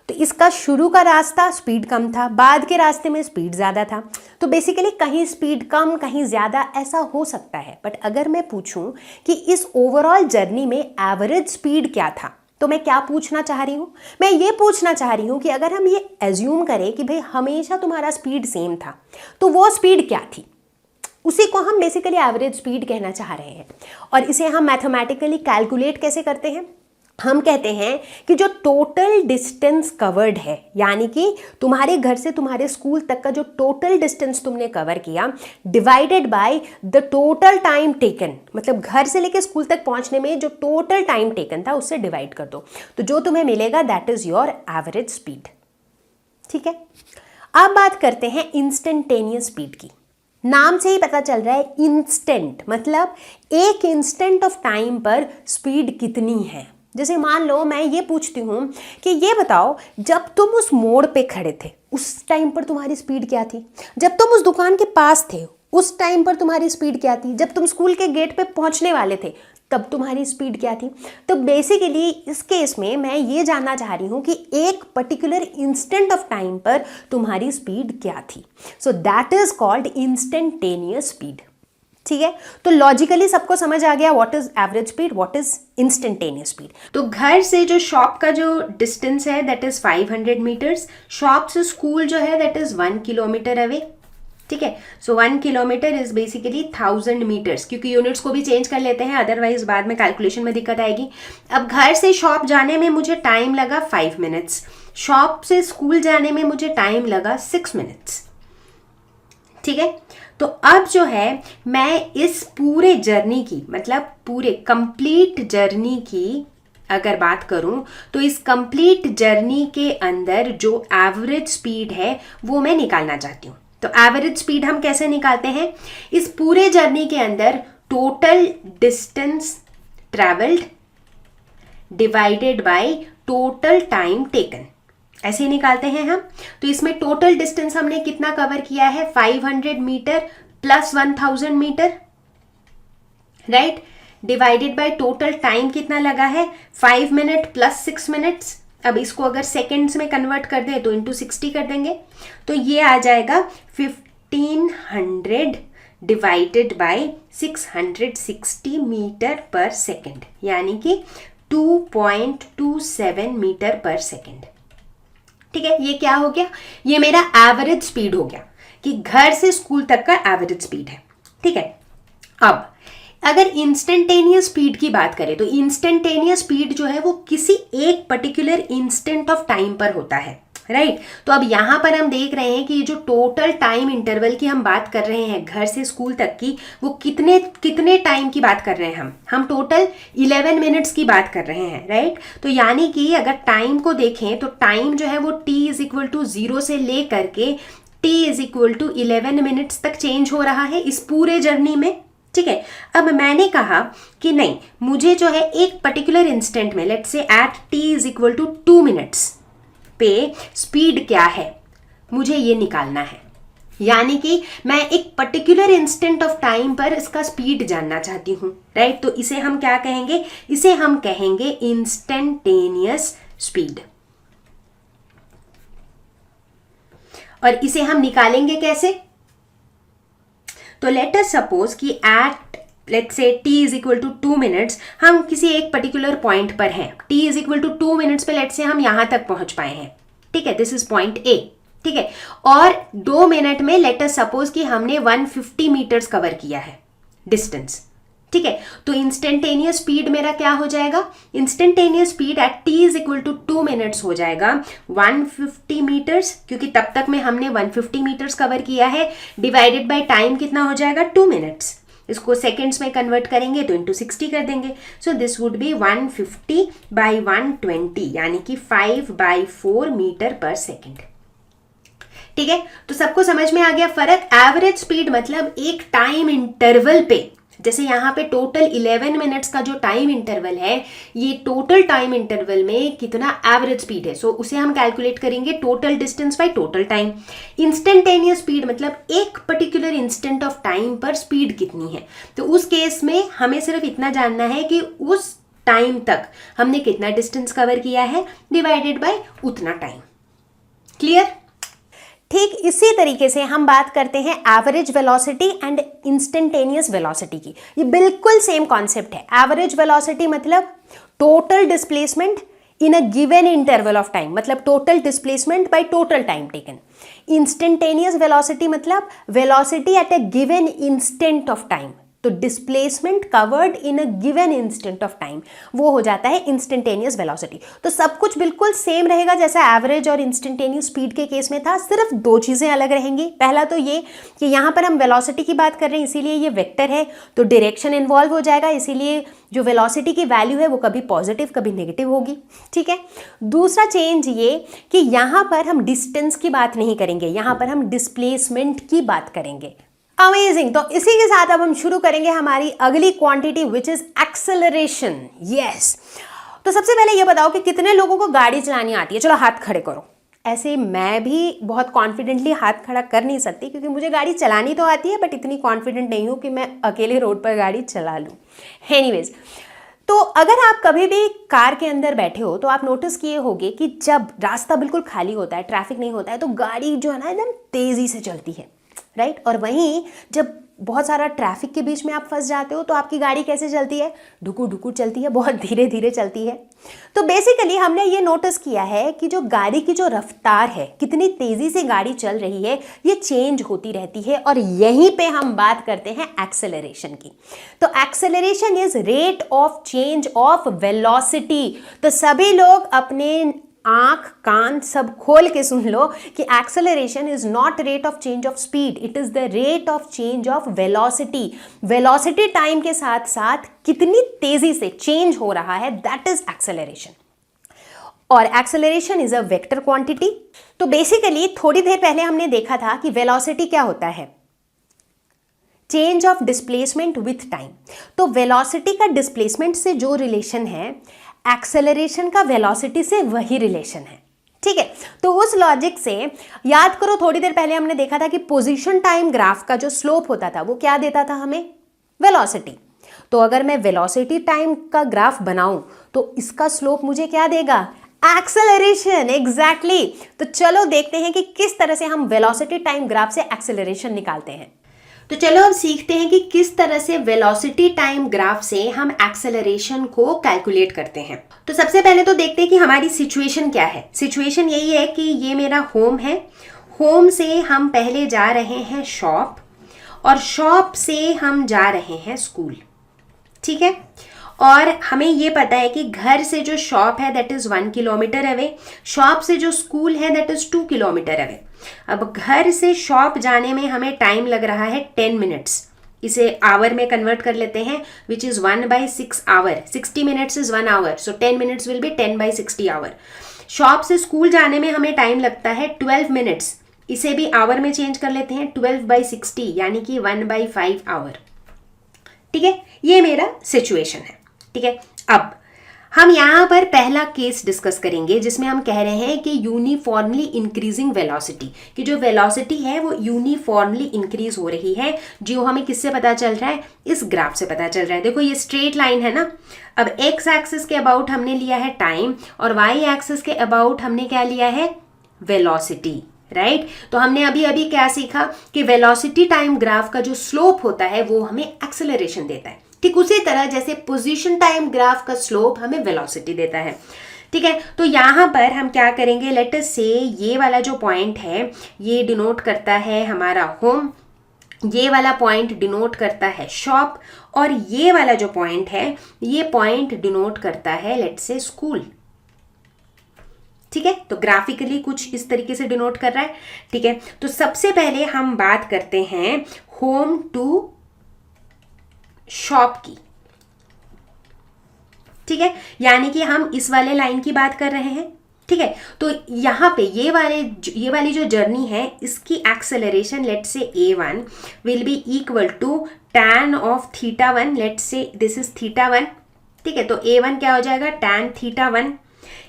तो इसका शुरू का रास्ता स्पीड कम था, बाद के रास्ते में स्पीड ज़्यादा था। तो बेसिकली कहीं स्पीड कम कहीं ज़्यादा ऐसा हो सकता है। बट अगर मैं पूछूं कि इस ओवरऑल जर्नी में एवरेज स्पीड क्या था, तो मैं क्या पूछना चाह रही हूँ? मैं ये पूछना चाह रही हूँ कि अगर हम ये एज्यूम करें कि भाई हमेशा तुम्हारा स्पीड सेम था, तो वो स्पीड क्या थी? उसी को हम बेसिकली एवरेज स्पीड कहना चाह रहे हैं। और इसे हम मैथमेटिकली कैलकुलेट कैसे करते हैं? हम कहते हैं कि जो टोटल डिस्टेंस कवर्ड है, यानी कि तुम्हारे घर से तुम्हारे स्कूल तक का जो टोटल डिस्टेंस तुमने कवर किया, divided by the total time taken, मतलब घर से लेके स्कूल तक पहुंचने में जो टोटल टाइम टेकन था उससे डिवाइड कर दो, तो जो तुम्हें मिलेगा that is your average speed. ठीक है, अब बात करते हैं इंस्टेंटेनियस स्पीड की। नाम से ही पता चल रहा है इंस्टेंट, मतलब एक इंस्टेंट ऑफ टाइम पर स्पीड कितनी है। जैसे मान लो मैं ये पूछती हूँ कि ये बताओ जब तुम उस मोड़ पे खड़े थे उस टाइम पर तुम्हारी स्पीड क्या थी? जब तुम उस दुकान के पास थे उस टाइम पर तुम्हारी स्पीड क्या थी? जब तुम स्कूल के गेट पे पहुँचने वाले थे तब तुम्हारी स्पीड क्या थी? तो बेसिकली इस केस में मैं ये जानना चाह रही हूँ कि एक पर्टिकुलर इंस्टेंट ऑफ टाइम पर तुम्हारी स्पीड क्या थी। So that is called instantaneous speed. ठीक है, तो लॉजिकली सबको समझ आ गया what is average speed, what is instantaneous speed. तो घर से जो शॉप का जो डिस्टेंस है दैट इज 500 मीटर्स, शॉप से स्कूल जो है दैट इज 1 किलोमीटर अवे। ठीक है। सो 1 किलोमीटर इज बेसिकली 1000 मीटर्स, क्योंकि यूनिट्स को भी चेंज कर लेते हैं, अदरवाइज बाद में कैलकुलेशन में दिक्कत आएगी। अब घर से शॉप जाने में मुझे टाइम लगा 5 मिनट्स, शॉप से स्कूल जाने में मुझे टाइम लगा 6 मिनट्स। ठीक है, तो अब जो है मैं इस पूरे जर्नी की, मतलब पूरे कंप्लीट जर्नी की अगर बात करूं, तो इस कंप्लीट जर्नी के अंदर जो एवरेज स्पीड है वो मैं निकालना चाहती हूं। तो एवरेज स्पीड हम कैसे निकालते हैं? इस पूरे जर्नी के अंदर total distance travelled divided by total time taken, ऐसे ही निकालते हैं हम। तो इसमें टोटल डिस्टेंस हमने कितना कवर किया है? 500 metre plus 1000 metre, right, divided by total time कितना लगा है? 5 मिनट प्लस 6 मिनट्स। अब इसको अगर सेकेंड्स में कन्वर्ट कर दें तो इंटू 60 कर देंगे, तो ये आ जाएगा 1500 divided by 660 metre per second, यानी कि 2.27 मीटर पर सेकेंड। ठीक है, ये क्या हो गया? ये मेरा एवरेज स्पीड हो गया कि घर से स्कूल तक का एवरेज स्पीड है। ठीक है, अब अगर इंस्टेंटेनियस स्पीड की बात करें तो इंस्टेंटेनियस स्पीड जो है वो किसी एक पर्टिकुलर इंस्टेंट ऑफ टाइम पर होता है, राइट। तो अब यहां पर हम देख रहे हैं कि जो टोटल टाइम इंटरवल की हम बात कर रहे हैं घर से स्कूल तक की, वो कितने टाइम की बात कर रहे हैं? हम टोटल 11 मिनट्स की बात कर रहे हैं, राइट। तो यानी कि अगर टाइम को देखें तो टाइम जो है वो t=0 से ले करके t=11 मिनट्स तक चेंज हो रहा है इस पूरे जर्नी में। ठीक है, अब मैंने कहा कि नहीं, मुझे जो है एक पर्टिकुलर इंस्टेंट में, let's say at t=2 minutes पे स्पीड क्या है, मुझे ये निकालना है। यानी कि मैं एक पर्टिकुलर इंस्टेंट ऑफ टाइम पर इसका स्पीड जानना चाहती हूं, राइट। तो इसे हम क्या कहेंगे? इसे हम कहेंगे इंस्टेंटेनियस स्पीड। और इसे हम निकालेंगे कैसे? तो लेट अस सपोज कि at let's say t=2 minutes हम किसी एक पर्टिकुलर पॉइंट पर हैं, t=2 मिनट्स पे लेट्स से हम यहां तक पहुंच पाए हैं। ठीक है, दिस इज पॉइंट ए। ठीक है, और 2 मिनट में लेट अस सपोज कि हमने 150 मीटर्स कवर किया है डिस्टेंस। ठीक है, तो इंस्टेंटेनियस स्पीड मेरा क्या हो जाएगा? Instantaneous speed at t=2 minutes हो जाएगा 150 मीटर्स, क्योंकि तब तक में हमने 150 मीटर्स कवर किया है, डिवाइडेड बाय टाइम कितना हो जाएगा? 2 मिनट्स। इसको सेकेंड्स में कन्वर्ट करेंगे तो इंटू 60 कर देंगे। So this would be 150 by 120, यानी कि 5/4 मीटर पर सेकेंड। ठीक है, तो सबको समझ में आ गया फर्क? एवरेज स्पीड मतलब एक टाइम इंटरवल पे, जैसे यहाँ पे टोटल 11 मिनट्स का जो टाइम इंटरवल है, ये टोटल टाइम इंटरवल में कितना एवरेज स्पीड है, सो उसे हम कैलकुलेट करेंगे total distance by total time. Instantaneous speed मतलब एक पर्टिकुलर इंस्टेंट ऑफ टाइम पर स्पीड कितनी है। तो उस केस में हमें सिर्फ इतना जानना है कि उस टाइम तक हमने कितना डिस्टेंस कवर किया है, डिवाइडेड बाय उतना टाइम। क्लियर? ठीक इसी तरीके से हम बात करते हैं average velocity and instantaneous velocity की। ये बिल्कुल सेम कॉन्सेप्ट है। एवरेज वेलोसिटी मतलब total displacement in a given interval of time, मतलब total displacement by total time taken. Instantaneous velocity मतलब velocity at a given instant of time, तो displacement covered in a given instant of time, वो हो जाता है instantaneous velocity. तो सब कुछ बिल्कुल सेम रहेगा जैसा एवरेज और इंस्टेंटेनियस स्पीड के केस में था, सिर्फ 2 चीज़ें अलग रहेंगी। पहला तो ये कि यहाँ पर हम वेलोसिटी की बात कर रहे हैं, इसीलिए ये वेक्टर है, तो डायरेक्शन इन्वॉल्व हो जाएगा, इसीलिए जो वेलोसिटी की वैल्यू है वो कभी पॉजिटिव कभी नेगेटिव होगी। ठीक है, दूसरा चेंज ये कि यहाँ पर हम डिस्टेंस की बात नहीं करेंगे, यहाँ पर हम डिस्प्लेसमेंट की बात करेंगे। अमेजिंग। तो इसी के साथ अब हम शुरू करेंगे हमारी अगली quantity which is acceleration. Yes, तो सबसे पहले ये बताओ कि कितने लोगों को गाड़ी चलानी आती है? चलो हाथ खड़े करो। ऐसे मैं भी बहुत कॉन्फिडेंटली हाथ खड़ा कर नहीं सकती क्योंकि मुझे गाड़ी चलानी तो आती है, बट इतनी कॉन्फिडेंट नहीं हूँ कि मैं अकेले रोड पर गाड़ी चला लूँ। एनीवेज, तो अगर आप कभी भी कार के अंदर बैठे हो तो आप नोटिस किए होंगे कि जब रास्ता बिल्कुल खाली होता है, ट्रैफिक नहीं होता है, तो गाड़ी जो है ना एकदम तेज़ी से चलती है, राइट। और वहीं जब बहुत सारा ट्रैफिक के बीच में आप फंस जाते हो तो आपकी गाड़ी कैसे चलती है, ढुकुर ढुकुर चलती है, बहुत धीरे धीरे चलती है। तो बेसिकली हमने ये नोटिस किया है कि जो गाड़ी की जो रफ्तार है, कितनी तेजी से गाड़ी चल रही है, ये चेंज होती रहती है। और यहीं पे हम बात करते हैं एक्सेलरेशन की। तो acceleration is rate of change of velocity. तो सभी लोग अपने आंख कान सब खोल के सुन लो कि acceleration is not rate of change of speed, it is the rate of change of velocity. Velocity time के साथ साथ कितनी तेजी से चेंज हो रहा है, दैट इज एक्सेलरेशन। और acceleration is a vector quantity. तो बेसिकली थोड़ी देर पहले हमने देखा था कि वेलोसिटी क्या होता है, change of displacement with time. तो वेलोसिटी का डिस्प्लेसमेंट से जो रिलेशन है, एक्सेलरेशन का वेलोसिटी से वही रिलेशन है। ठीक है, तो उस लॉजिक से याद करो, थोड़ी देर पहले हमने देखा था कि पोजीशन टाइम ग्राफ का जो स्लोप होता था वो क्या देता था हमें, वेलोसिटी। तो अगर मैं वेलोसिटी टाइम का ग्राफ बनाऊं तो इसका स्लोप मुझे क्या देगा, एक्सेलरेशन। एग्जैक्टली। तो चलो देखते हैं कि किस तरह से हम वेलोसिटी टाइम ग्राफ से एक्सेलरेशन निकालते हैं। तो चलो अब सीखते हैं कि किस तरह से वेलोसिटी टाइम ग्राफ से हम एक्सेलरेशन को कैलकुलेट करते हैं। तो सबसे पहले तो देखते हैं कि हमारी सिचुएशन क्या है। सिचुएशन यही है कि ये मेरा होम है, होम से हम पहले जा रहे हैं शॉप, और शॉप से हम जा रहे हैं स्कूल। ठीक है, और हमें ये पता है कि घर से जो शॉप है that is 1 kilometre away, shop से जो स्कूल है दैट इज 2 किलोमीटर अवे। अब घर से शॉप जाने में हमें टाइम लग रहा है 10 मिनट्स। इसे आवर में कन्वर्ट कर लेते हैं, which is 1/6 hour. 60 minutes is 1 hour, so 10 minutes will be 10/60 hour. Shop से स्कूल जाने में हमें टाइम लगता है 12 मिनट्स। इसे भी आवर में चेंज कर लेते हैं, 12/60 यानी कि 1/5 आवर। ठीक है, ये मेरा सिचुएशन है। ठीक है, अब हम यहाँ पर पहला केस डिस्कस करेंगे जिसमें हम कह रहे हैं कि यूनिफॉर्मली इंक्रीजिंग वेलोसिटी, कि जो वेलोसिटी है वो यूनिफॉर्मली इंक्रीज हो रही है। जो हमें किससे पता चल रहा है, इस ग्राफ से पता चल रहा है। देखो ये स्ट्रेट लाइन है ना। अब एक्स एक्सिस के अबाउट हमने लिया है टाइम, और वाई एक्सिस के अबाउट हमने क्या लिया है, वेलोसिटी। राइट, तो हमने अभी अभी क्या सीखा कि वेलोसिटी टाइम ग्राफ का जो स्लोप होता है वो हमें एक्सेलरेशन देता है। ठीक उसी तरह जैसे पोजीशन टाइम ग्राफ का स्लोप हमें वेलोसिटी देता है। ठीक है, तो यहाँ पर हम क्या करेंगे, लेट अस से ये वाला जो पॉइंट है ये डिनोट करता है हमारा होम, ये वाला पॉइंट डिनोट करता है शॉप, और ये वाला जो पॉइंट है ये पॉइंट डिनोट करता है लेट से स्कूल। ठीक है, तो ग्राफिकली कुछ इस तरीके से डिनोट कर रहा है। ठीक है, तो सबसे पहले हम बात करते हैं होम टू शॉप की। ठीक है, यानी कि हम इस वाले लाइन की बात कर रहे हैं। ठीक है, तो यहाँ पे ये वाली जो जर्नी है इसकी acceleration let say a1 will be equal to tan of θ1, let say this is θ1। ठीक है, तो a1 क्या हो जाएगा, tan θ1।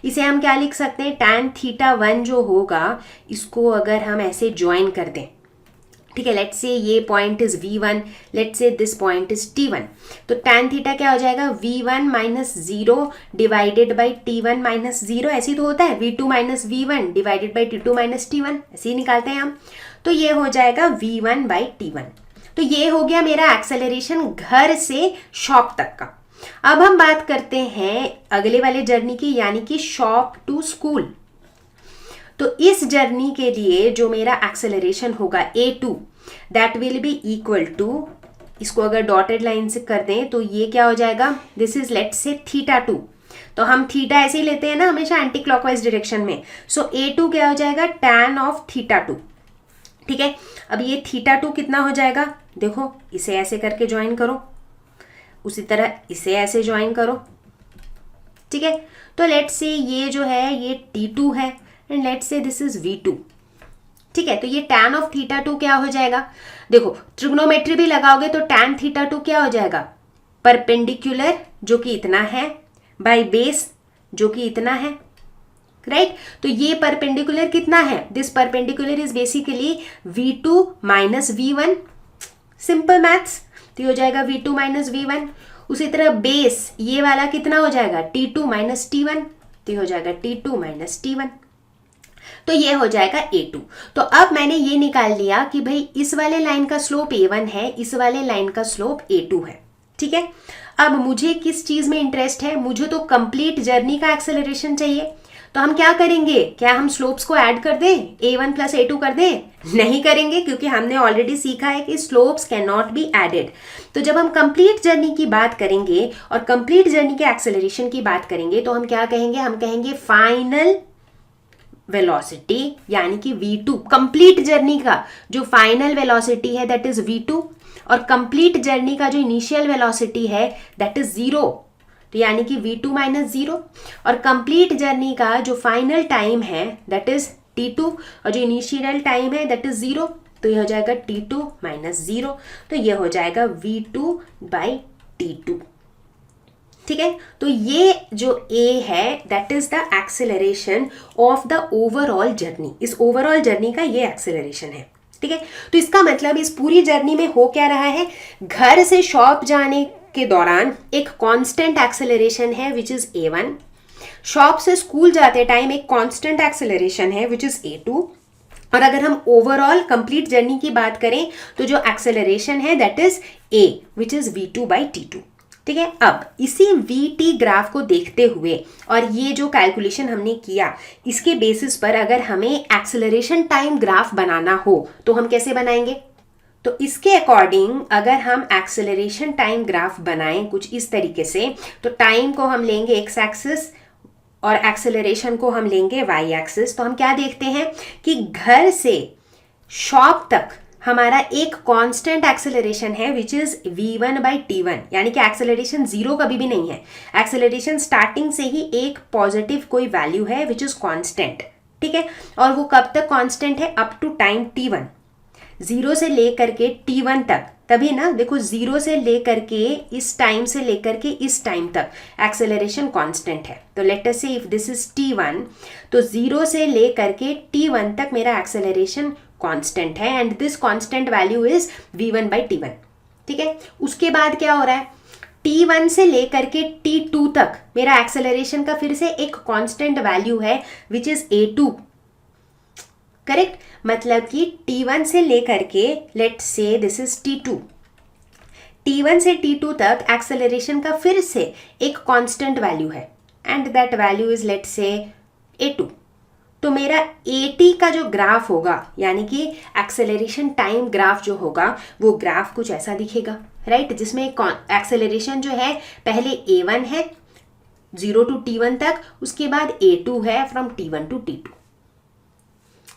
इसे हम क्या लिख सकते हैं, tan θ1 जो होगा इसको अगर हम ऐसे ज्वाइन कर दें, ठीक है, लेट्स से ये point is v1, let's say this point is t1, तो tan थीटा क्या हो जाएगा, v1 minus 0 divided by t1 minus 0। ऐसे तो होता है, v2 minus v1 divided by t2 minus t1, ऐसे ही निकालते हैं हम। तो ये हो जाएगा v1 बाई t1। तो ये हो गया मेरा एक्सेलरेशन घर से शॉप तक का। अब हम बात करते हैं अगले वाले जर्नी की, यानी कि शॉप टू स्कूल। तो इस जर्नी के लिए जो मेरा एक्सेलरेशन होगा a2 that will be equal to, इसको अगर डॉटेड लाइन से कर दें तो ये क्या हो जाएगा, दिस इज लेट्स से θ2। तो हम थीटा ऐसे ही लेते हैं ना हमेशा एंटी क्लॉकवाइज डायरेक्शन में। सो a2 क्या हो जाएगा, tan ऑफ θ2। ठीक है, अब ये θ2 कितना हो जाएगा, देखो इसे ऐसे करके ज्वाइन करो, उसी तरह इसे ऐसे ज्वाइन करो। ठीक है, तो लेट्स से ये जो है ये t2 है एंड लेट्स से दिस इज v2। ठीक है, तो ये tan ऑफ θ2 क्या हो जाएगा, देखो ट्रिग्नोमेट्री भी लगाओगे तो tan θ2 क्या हो जाएगा, परपेंडिकुलर जो कि इतना है बाय बेस जो कि इतना है। राइट, तो ये परपेंडिकुलर कितना है, this perpendicular is basically v2 minus v1। Simple maths, तो हो जाएगा v2 माइनस v1। उसी तरह बेस ये वाला कितना हो जाएगा, t2 माइनस t1, तो हो जाएगा t2 माइनस t1। तो ये हो जाएगा a2। तो अब मैंने ये निकाल लिया कि भाई इस वाले लाइन का स्लोप a1 है, इस वाले लाइन का स्लोप a2 है। ठीक है, अब मुझे किस चीज में इंटरेस्ट है, मुझे तो कंप्लीट जर्नी का एक्सेलरेशन चाहिए। तो हम क्या करेंगे, क्या हम स्लोप्स को ऐड कर दें, a1 प्लस a2 कर दें? नहीं करेंगे, क्योंकि हमने ऑलरेडी सीखा है कि slopes can not be added. तो जब हम कंप्लीट जर्नी की बात करेंगे और कंप्लीट जर्नी के एक्सेलरेशन की बात करेंगे तो हम क्या कहेंगे, हम कहेंगे फाइनल वेलोसिटी यानी कि v2। कंप्लीट जर्नी का जो फाइनल वेलोसिटी है दैट इज v2, और कंप्लीट जर्नी का जो इनिशियल वेलोसिटी है दैट इज 0, तो यानी कि v2 माइनस 0। और कंप्लीट जर्नी का जो फाइनल टाइम है दैट इज t2, और जो इनिशियल टाइम है दैट इज 0, तो ये हो जाएगा t2 माइनस 0, तो ये हो जाएगा v2 बाई t2। ठीक है, तो ये जो a है that is the acceleration of the overall journey. इस ओवरऑल जर्नी का ये एक्सेलरेशन है। ठीक है, तो इसका मतलब इस पूरी जर्नी में हो क्या रहा है, घर से शॉप जाने के दौरान एक कांस्टेंट एक्सेलरेशन है विच इज a1, शॉप से स्कूल जाते टाइम एक कांस्टेंट एक्सेलरेशन है विच इज a2, और अगर हम ओवरऑल कंप्लीट जर्नी की बात करें तो जो एक्सेलरेशन है that is a which is v2 by t2। ठीक है, अब इसी vt ग्राफ को देखते हुए और ये जो कैलकुलेशन हमने किया इसके बेसिस पर अगर हमें एक्सेलरेशन टाइम ग्राफ बनाना हो तो हम कैसे बनाएंगे, तो इसके अकॉर्डिंग अगर हम एक्सेलरेशन टाइम ग्राफ बनाएं कुछ इस तरीके से, तो टाइम को हम लेंगे एक्स एक्सिस और एक्सेलरेशन को हम लेंगे वाई एक्सिस। तो हम क्या देखते हैं कि घर से शॉप तक हमारा एक कांस्टेंट एक्सेलरेशन है which is v1 by t1, यानी कि एक्सेलरेशन 0 कभी भी नहीं है, एक्सेलरेशन स्टार्टिंग से ही एक पॉजिटिव कोई वैल्यू है विच इज कांस्टेंट। ठीक है, और वो कब तक कांस्टेंट है, अप टू टाइम t1, 0 से लेकर के t1 तक, तभी ना देखो 0 से लेकर के इस टाइम से लेकर के इस टाइम तक एक्सेलरेशन कांस्टेंट है। तो लेट अस से इफ दिस इज t1, तो 0 से लेकर के t1 तक मेरा एक्सेलरेशन कांस्टेंट है and this constant value is v1 by t1। ठीक है, उसके बाद क्या हो रहा है, t1 से लेकर के t2 तक मेरा एक्सेलरेशन का फिर से एक कांस्टेंट वैल्यू है विच इज a2। करेक्ट, मतलब कि t1 से लेकर के let's say this is t2, t1 से t2 तक एक्सेलरेशन का फिर से एक कांस्टेंट वैल्यू है and that value is let's say a2। तो मेरा at का जो ग्राफ होगा यानी कि एक्सेलरेशन टाइम ग्राफ जो होगा वो ग्राफ कुछ ऐसा दिखेगा, राइट, जिसमें एक्सेलरेशन जो है पहले a1 है 0 टू t1 तक, उसके बाद a2 है from t1 to t2।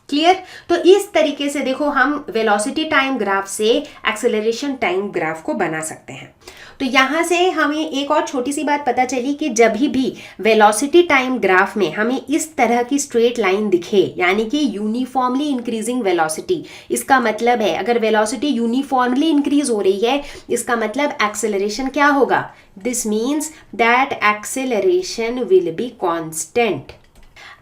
Clear, तो इस तरीके से देखो हम वेलोसिटी टाइम ग्राफ से एक्सेलरेशन टाइम ग्राफ को बना सकते हैं। तो यहां से हमें एक और छोटी सी बात पता चली कि जब भी वेलोसिटी टाइम ग्राफ में हमें इस तरह की स्ट्रेट लाइन दिखे यानी कि यूनिफॉर्मली इंक्रीजिंग वेलोसिटी, इसका मतलब है अगर वेलोसिटी यूनिफॉर्मली इंक्रीज हो रही है इसका मतलब एक्सेलरेशन क्या होगा, this means that acceleration will be constant.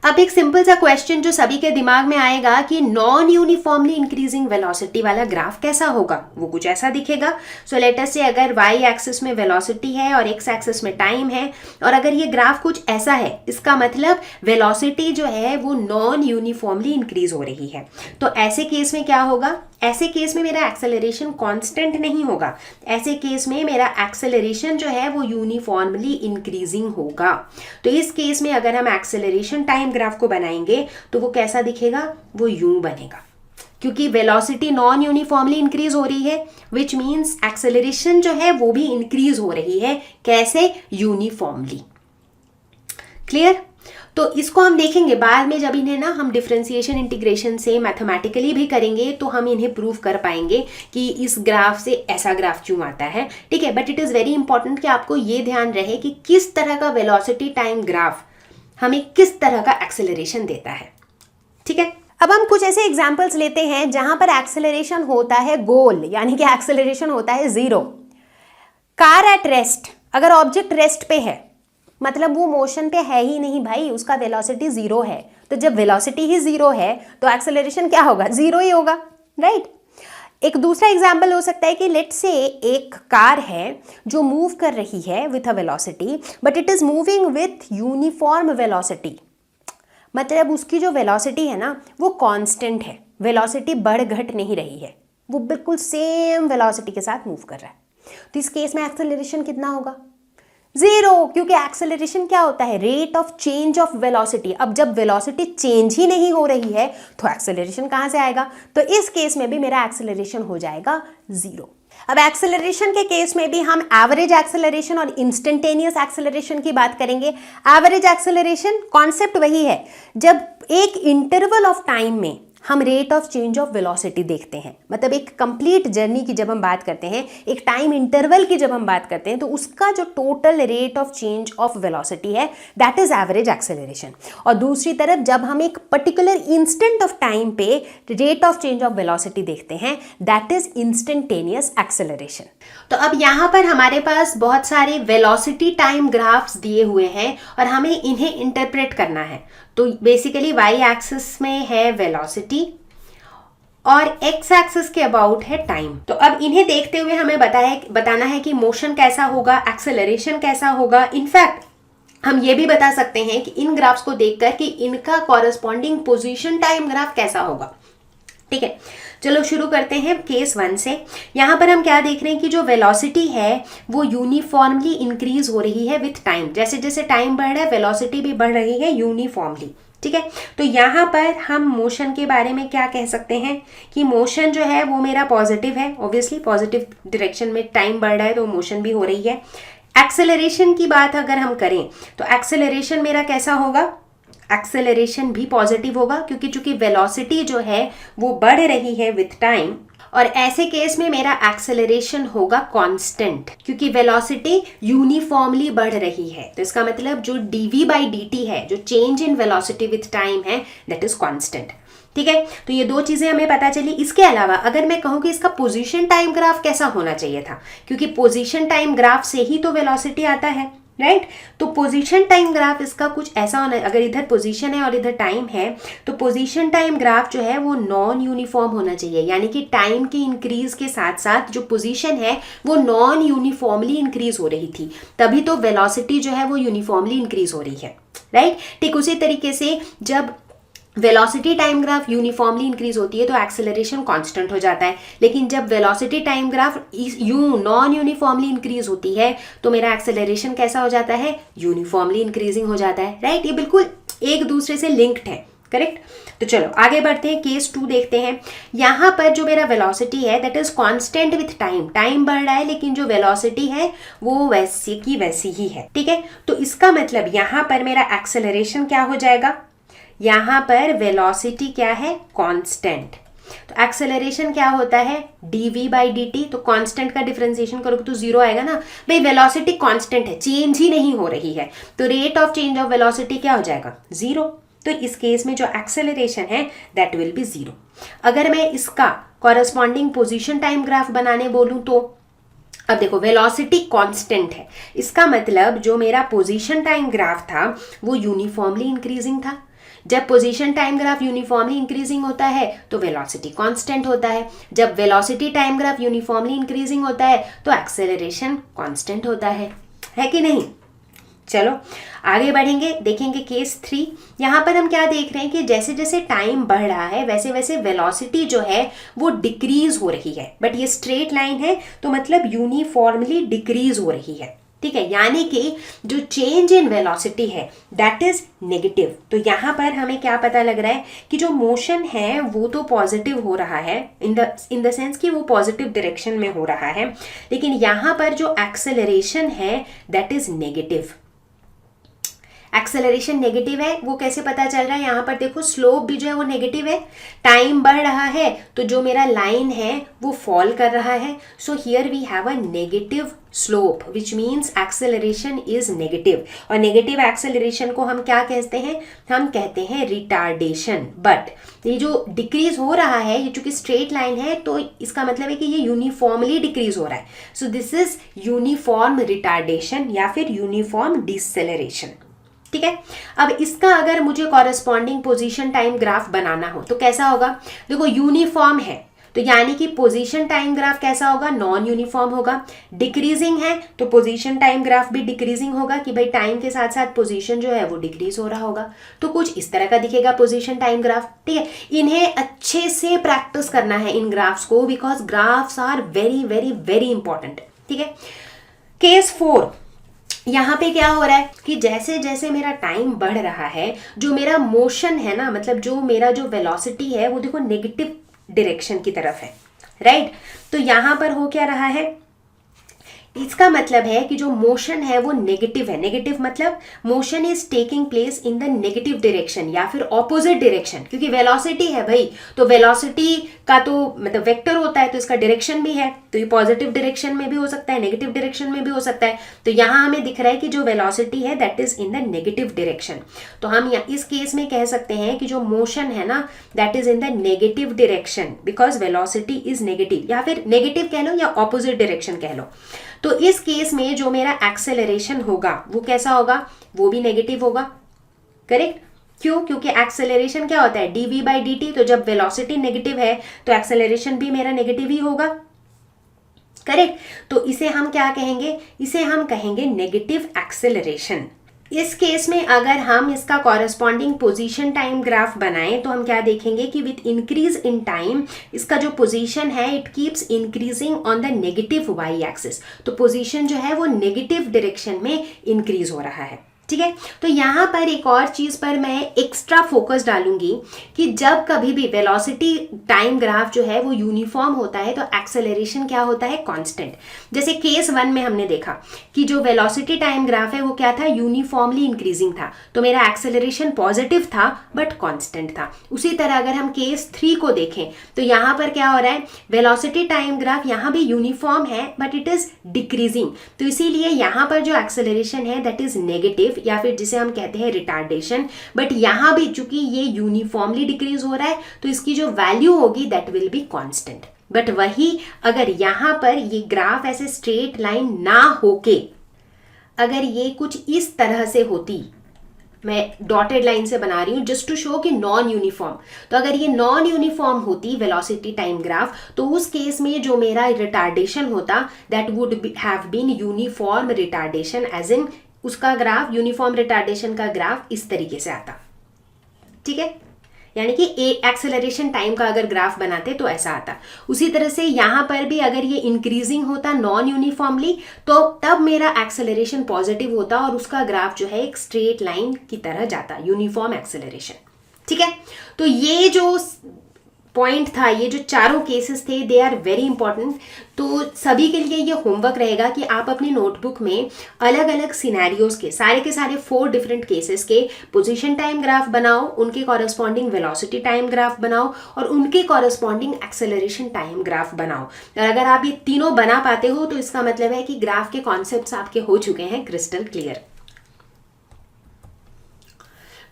अब एक सिंपल सा क्वेश्चन जो सभी के दिमाग में आएगा कि नॉन यूनिफॉर्मली इंक्रीजिंग वेलोसिटी वाला ग्राफ कैसा होगा, वो कुछ ऐसा दिखेगा। सो लेट अस से अगर वाई एक्सिस में वेलोसिटी है और एक्स एक्सिस में टाइम है और अगर ये ग्राफ कुछ ऐसा है इसका मतलब वेलोसिटी जो है वो नॉन यूनिफॉर्मली इंक्रीज हो रही है। तो ऐसे केस में क्या होगा, ऐसे केस में मेरा एक्सेलरेशन कांस्टेंट नहीं होगा, ऐसे केस में मेरा एक्सेलरेशन जो है वो यूनिफॉर्मली इंक्रीजिंग होगा। तो इस केस में अगर हम एक्सेलरेशन टाइम ग्राफ को बनाएंगे तो वो कैसा दिखेगा, वो यूं बनेगा, क्योंकि वेलोसिटी नॉन यूनिफॉर्मली इंक्रीज हो रही है विच मीन्स एक्सेलरेशन जो है वो भी इंक्रीज हो रही है, कैसे, यूनिफॉर्मली। क्लियर, तो इसको हम देखेंगे बाद में जब इन्हें ना हम डिफरेंशिएशन इंटीग्रेशन से मैथमेटिकली भी करेंगे तो हम इन्हें प्रूव कर पाएंगे कि इस ग्राफ से ऐसा ग्राफ क्यों आता है। ठीक है, but it is very important कि आपको ये ध्यान रहे कि किस तरह का वेलोसिटी टाइम ग्राफ हमें किस तरह का एक्सेलरेशन देता है। ठीक है, अब हम कुछ ऐसे एग्जाम्पल्स लेते हैं जहां पर एक्सेलरेशन होता है गोल, यानी कि एक्सेलरेशन होता है 0। कार एट रेस्ट, अगर ऑब्जेक्ट रेस्ट पे है मतलब वो मोशन पे है ही नहीं भाई, उसका वेलोसिटी 0 है। तो जब वेलोसिटी ही 0 है तो एक्सेलरेशन क्या होगा, 0 ही होगा, राइट। एक दूसरा एग्जाम्पल हो सकता है कि लेट्स से एक कार है जो मूव कर रही है with a velocity but it is moving with uniform velocity, मतलब उसकी जो वेलोसिटी है ना वो कांस्टेंट है, वेलोसिटी बढ़ घट नहीं रही है, वो बिल्कुल सेम वेलोसिटी के साथ मूव कर रहा है। तो इस केस में एक्सेलरेशन कितना होगा? 0, क्योंकि एक्सेलरेशन क्या होता है? Rate of change of velocity. अब जब वेलोसिटी चेंज ही नहीं हो रही है तो एक्सेलरेशन कहाँ से आएगा? तो इस केस में भी मेरा एक्सेलरेशन हो जाएगा 0। अब एक्सेलरेशन के केस में भी हम एवरेज एक्सेलरेशन और इंस्टेंटेनियस एक्सेलरेशन की बात करेंगे। एवरेज एक्सेलरेशन कॉन्सेप्ट वही है, जब एक इंटरवल ऑफ टाइम में हम rate of change of velocity देखते हैं, मतलब एक कंप्लीट जर्नी की जब हम बात करते हैं, एक टाइम इंटरवल की जब हम बात करते हैं, तो उसका जो total rate of change of velocity है दैट इज एवरेज एक्सेलरेशन। और दूसरी तरफ जब हम एक पर्टिकुलर इंस्टेंट ऑफ टाइम पे rate of change of velocity देखते हैं दैट इज इंस्टेंटेनियस एक्सेलरेशन। तो अब यहाँ पर हमारे पास बहुत सारे वेलोसिटी टाइम ग्राफ्स दिए हुए हैं और हमें इन्हें इंटरप्रेट करना है। तो बेसिकली वाई एक्सिस में है वेलोसिटी और एक्स एक्सिस के अबाउट है टाइम। तो अब इन्हें देखते हुए हमें बताना है कि मोशन कैसा होगा, एक्सेलरेशन कैसा होगा। इनफैक्ट हम ये भी बता सकते हैं कि इन ग्राफ्स को देखकर कि इनका कॉरस्पॉन्डिंग पोजीशन टाइम ग्राफ कैसा होगा। ठीक है, चलो शुरू करते हैं केस 1 से। यहाँ पर हम क्या देख रहे हैं कि जो वेलोसिटी है वो यूनिफॉर्मली इंक्रीज हो रही है विथ टाइम। जैसे जैसे टाइम बढ़ रहा है वेलोसिटी भी बढ़ रही है यूनिफॉर्मली। ठीक है, तो यहाँ पर हम मोशन के बारे में क्या कह सकते हैं कि मोशन जो है वो मेरा पॉजिटिव है। ऑब्वियसली पॉजिटिव डायरेक्शन में टाइम बढ़ रहा है तो मोशन भी हो रही है। एक्सेलरेशन की बात अगर हम करें तो एक्सेलरेशन मेरा कैसा होगा? एक्सेलरेशन भी पॉजिटिव होगा क्योंकि चूंकि वेलोसिटी जो है वो बढ़ रही है विथ टाइम, और ऐसे केस में मेरा एक्सेलरेशन होगा कांस्टेंट क्योंकि वेलोसिटी यूनिफॉर्मली बढ़ रही है। तो इसका मतलब जो dv/dt है, जो change in velocity with time है, दैट इज कांस्टेंट। ठीक है, तो ये दो चीजें हमें पता चली। इसके अलावा अगर मैं कहूँ कि इसका पोजीशन टाइम ग्राफ कैसा होना चाहिए था, क्योंकि पोजीशन टाइम ग्राफ से ही तो वेलोसिटी आता है, राइट? तो पोजीशन टाइम ग्राफ इसका कुछ ऐसा होना, अगर इधर पोजीशन है और इधर टाइम है तो पोजीशन टाइम ग्राफ जो है वो नॉन यूनिफॉर्म होना चाहिए, यानी कि टाइम के इंक्रीज के साथ साथ जो पोजीशन है वो नॉन यूनिफॉर्मली इंक्रीज हो रही थी, तभी तो वेलोसिटी जो है वो यूनिफॉर्मली इंक्रीज हो रही है, राइट? ठीक उसी तरीके से जब velocity time graph uniformly increase होती है तो एक्सेलरेशन कांस्टेंट हो जाता है, लेकिन जब velocity time graph non uniformly increase होती है तो मेरा एक्सेलरेशन कैसा हो जाता है? यूनिफॉर्मली इंक्रीजिंग हो जाता है, राइट? ये बिल्कुल एक दूसरे से लिंक्ड है, करेक्ट? तो चलो आगे बढ़ते हैं, केस 2 देखते हैं। यहाँ पर जो मेरा वेलोसिटी है that is constant with time, time बढ़ रहा है लेकिन जो वेलोसिटी है वो वैसी की वैसी ही है। ठीक है, तो इसका मतलब यहाँ पर मेरा एक्सेलरेशन क्या हो जाएगा? यहाँ पर वेलोसिटी क्या है? कांस्टेंट। तो एक्सेलरेशन क्या होता है? dv/dt। तो कांस्टेंट का डिफरेंशिएशन करोगे तो 0 आएगा ना भाई, वेलोसिटी कांस्टेंट है, चेंज ही नहीं हो रही है, तो rate of change of velocity क्या हो जाएगा? 0। तो इस केस में जो एक्सेलरेशन है दैट विल बी 0। अगर मैं इसका कॉरस्पॉन्डिंग पोजीशन टाइम ग्राफ बनाने बोलूं तो अब देखो वेलोसिटी कांस्टेंट है, इसका मतलब जो मेरा पोजीशन टाइम ग्राफ था वो यूनिफॉर्मली इंक्रीजिंग था। जब position time graph uniformly increasing होता है तो वेलोसिटी कांस्टेंट होता है, जब velocity time graph uniformly increasing होता है तो एक्सेलरेशन कांस्टेंट होता है कि नहीं? चलो आगे बढ़ेंगे, देखेंगे केस 3। यहाँ पर हम क्या देख रहे हैं कि जैसे जैसे टाइम बढ़ रहा है वैसे वैसे वेलोसिटी जो है वो डिक्रीज हो रही है, बट ये स्ट्रेट लाइन है तो मतलब यूनिफॉर्मली डिक्रीज हो रही है। ठीक है, यानी कि जो चेंज इन वेलोसिटी है दैट इज नेगेटिव। तो यहाँ पर हमें क्या पता लग रहा है कि जो मोशन है वो तो पॉजिटिव हो रहा है, इन द सेंस कि वो पॉजिटिव डायरेक्शन में हो रहा है, लेकिन यहाँ पर जो एक्सेलरेशन है that is negative. Acceleration negative है, वो कैसे पता चल रहा है? यहाँ पर देखो स्लोप भी जो है वो नेगेटिव है, टाइम बढ़ रहा है तो जो मेरा लाइन है वो फॉल कर रहा है। So here we have a negative slope which means acceleration is negative, और नेगेटिव एक्सेलरेशन को हम क्या कहते हैं? हम कहते हैं रिटार्डेशन। बट ये जो डिक्रीज हो रहा है ये चूंकि स्ट्रेट लाइन है तो इसका मतलब है कि ये यूनिफॉर्मली डिक्रीज हो रहा है। So this is uniform retardation या फिर यूनिफॉर्म डिसेलरेशन। ठीक है, अब इसका अगर मुझे कॉरेस्पॉन्डिंग पोजीशन टाइम ग्राफ बनाना हो तो कैसा होगा? देखो यूनिफॉर्म है तो यानी कि पोजीशन टाइम ग्राफ कैसा होगा, नॉन यूनिफॉर्म होगा। डिक्रीजिंग है तो पोजीशन टाइम ग्राफ भी डिक्रीजिंग होगा कि भाई टाइम के साथ साथ पोजीशन जो है वो डिक्रीज हो रहा होगा। तो कुछ इस तरह का दिखेगा पोजीशन टाइम ग्राफ। ठीक है, इन्हें अच्छे से प्रैक्टिस करना है इन ग्राफ्स को, because graphs are very very very important. ठीक है, केस 4, यहाँ पे क्या हो रहा है कि जैसे जैसे मेरा टाइम बढ़ रहा है, जो मेरा मोशन है ना, मतलब जो मेरा जो वेलोसिटी है वो देखो नेगेटिव डायरेक्शन की तरफ है, राइट। तो यहाँ पर हो क्या रहा है, इसका मतलब है कि जो मोशन है वो नेगेटिव है। नेगेटिव मतलब motion is taking place in the negative direction या फिर ऑपोजिट डायरेक्शन, क्योंकि वेलोसिटी है भाई, तो वेलोसिटी का तो मतलब वेक्टर होता है, तो इसका डायरेक्शन भी है, तो ये पॉजिटिव डायरेक्शन में भी हो सकता है, नेगेटिव डायरेक्शन में भी हो सकता है। तो यहाँ हमें दिख रहा है कि जो वेलोसिटी है that is in the negative direction. तो हम इस केस में कह सकते हैं कि जो मोशन है ना that is in the negative direction, because velocity is negative, या फिर नेगेटिव कह लो या ऑपोजिट डायरेक्शन कह लो। तो इस केस में जो मेरा एक्सेलरेशन होगा वो कैसा होगा, वो भी नेगेटिव होगा, करेक्ट। क्यों, क्योंकि एक्सेलरेशन क्या होता है, dv बाई dt, तो जब वेलोसिटी नेगेटिव है तो एक्सेलरेशन भी मेरा नेगेटिव ही होगा, करेक्ट। तो इसे हम क्या कहेंगे, इसे हम कहेंगे नेगेटिव एक्सेलरेशन। इस केस में अगर हम इसका कॉरेस्पॉन्डिंग पोजीशन टाइम ग्राफ बनाएं तो हम क्या देखेंगे कि विथ इंक्रीज इन टाइम इसका जो पोजीशन है it keeps increasing on the negative y axis. तो पोजीशन जो है वो नेगेटिव डायरेक्शन में इंक्रीज हो रहा है। ठीक है, तो यहाँ पर एक और चीज पर मैं एक्स्ट्रा फोकस डालूंगी कि जब कभी भी वेलोसिटी टाइम ग्राफ जो है वो यूनिफॉर्म होता है तो एक्सेलरेशन क्या होता है, कांस्टेंट। जैसे केस 1 में हमने देखा कि जो वेलोसिटी टाइम ग्राफ है वो क्या था, यूनिफॉर्मली इंक्रीजिंग था, तो मेरा एक्सेलरेशन पॉजिटिव था बट कांस्टेंट था। उसी तरह अगर हम केस 3 को देखें तो यहाँ पर क्या हो रहा है, वेलोसिटी टाइम ग्राफ यहाँ भी यूनिफॉर्म है बट इट इज डिक्रीजिंग, तो इसीलिए यहाँ पर जो एक्सेलरेशन है दैट इज नेगेटिव, या फिर जिसे हम कहते हैं रिटार्डेशन। बट यहां भी चूंकि ये यूनिफॉर्मली डिक्रीज हो रहा है तो इसकी जो वैल्यू होगी that will be constant. But वही अगर यहां पर ये ग्राफ ऐसे स्ट्रेट लाइन ना होके अगर ये कुछ इस तरह से होती, मैं डॉटेड लाइन से बना रही हूं जस्ट टू शो कि नॉन यूनिफॉर्म, तो अगर ये नॉन यूनिफॉर्म होती वेलोसिटी टाइम ग्राफ तो उस केस में जो मेरा रिटार्डेशन होता that would have been uniform retardation, as in उसका ग्राफ, यूनिफॉर्म रिटार्डेशन का ग्राफ इस तरीके से आता। ठीक है, यानी कि एक्सेलरेशन टाइम का अगर ग्राफ बनाते तो ऐसा आता। उसी तरह से यहां पर भी अगर ये इंक्रीजिंग होता नॉन यूनिफॉर्मली तो तब मेरा एक्सेलरेशन पॉजिटिव होता और उसका ग्राफ जो है एक स्ट्रेट लाइन की तरह जाता, यूनिफॉर्म एक्सेलरेशन। ठीक है, तो ये जो पॉइंट था, ये जो चारों केसेस थे दे आर वेरी इंपॉर्टेंट। तो सभी के लिए ये होमवर्क रहेगा कि आप अपनी नोटबुक में अलग अलग सिनेरियोज के सारे 4 डिफरेंट केसेस के पोजीशन टाइम ग्राफ बनाओ, उनके कॉरेस्पॉन्डिंग वेलोसिटी टाइम ग्राफ बनाओ और उनके कॉरेस्पॉन्डिंग एक्सेलरेशन टाइम ग्राफ बनाओ। और अगर आप ये तीनों बना पाते हो तो इसका मतलब है कि ग्राफ के कॉन्सेप्ट्स आपके हो चुके हैं क्रिस्टल क्लियर।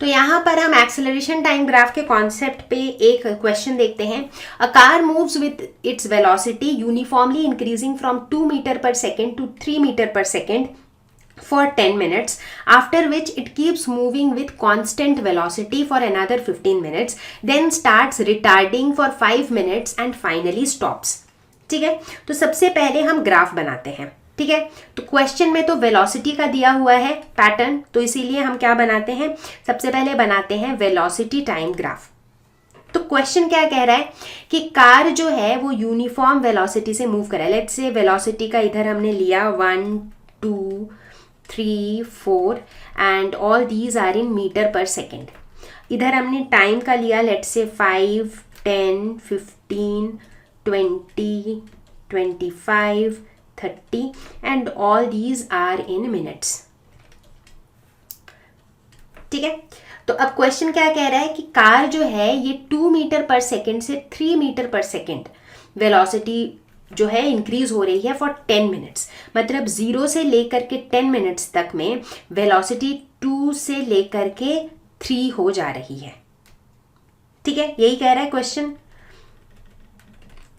तो यहाँ पर हम एक्सेलरेशन टाइम ग्राफ के कॉन्सेप्ट पे एक क्वेश्चन देखते हैं। A car moves with its velocity uniformly increasing from 2 metre per second to 3 metre per second for 10 minutes, after which it keeps moving with constant velocity for another 15 minutes, then starts retarding for 5 minutes and finally stops। ठीक है, तो सबसे पहले हम graph बनाते हैं। ठीक है, तो क्वेश्चन में तो वेलोसिटी का दिया हुआ है पैटर्न, तो इसीलिए हम क्या बनाते हैं, सबसे पहले बनाते हैं वेलोसिटी टाइम ग्राफ। तो क्वेश्चन क्या कह रहा है कि कार जो है वो यूनिफॉर्म वेलोसिटी से मूव कर रहा है। लेट्स से वेलोसिटी का इधर हमने लिया 1 2 3 4 and all these are in metre per second. इधर हमने टाइम का लिया let's say 5 10 15 20 25 30 and all these are in minutes। ठीक है, तो अब क्वेश्चन क्या कह रहा है कि कार जो है ये 2 मीटर पर सेकेंड से 3 मीटर पर सेकेंड वेलोसिटी जो है इंक्रीज हो रही है फॉर 10 मिनट्स, मतलब 0 से लेकर के 10 मिनट्स तक में वेलोसिटी 2 से लेकर के 3 हो जा रही है। ठीक है, यही कह रहा है क्वेश्चन।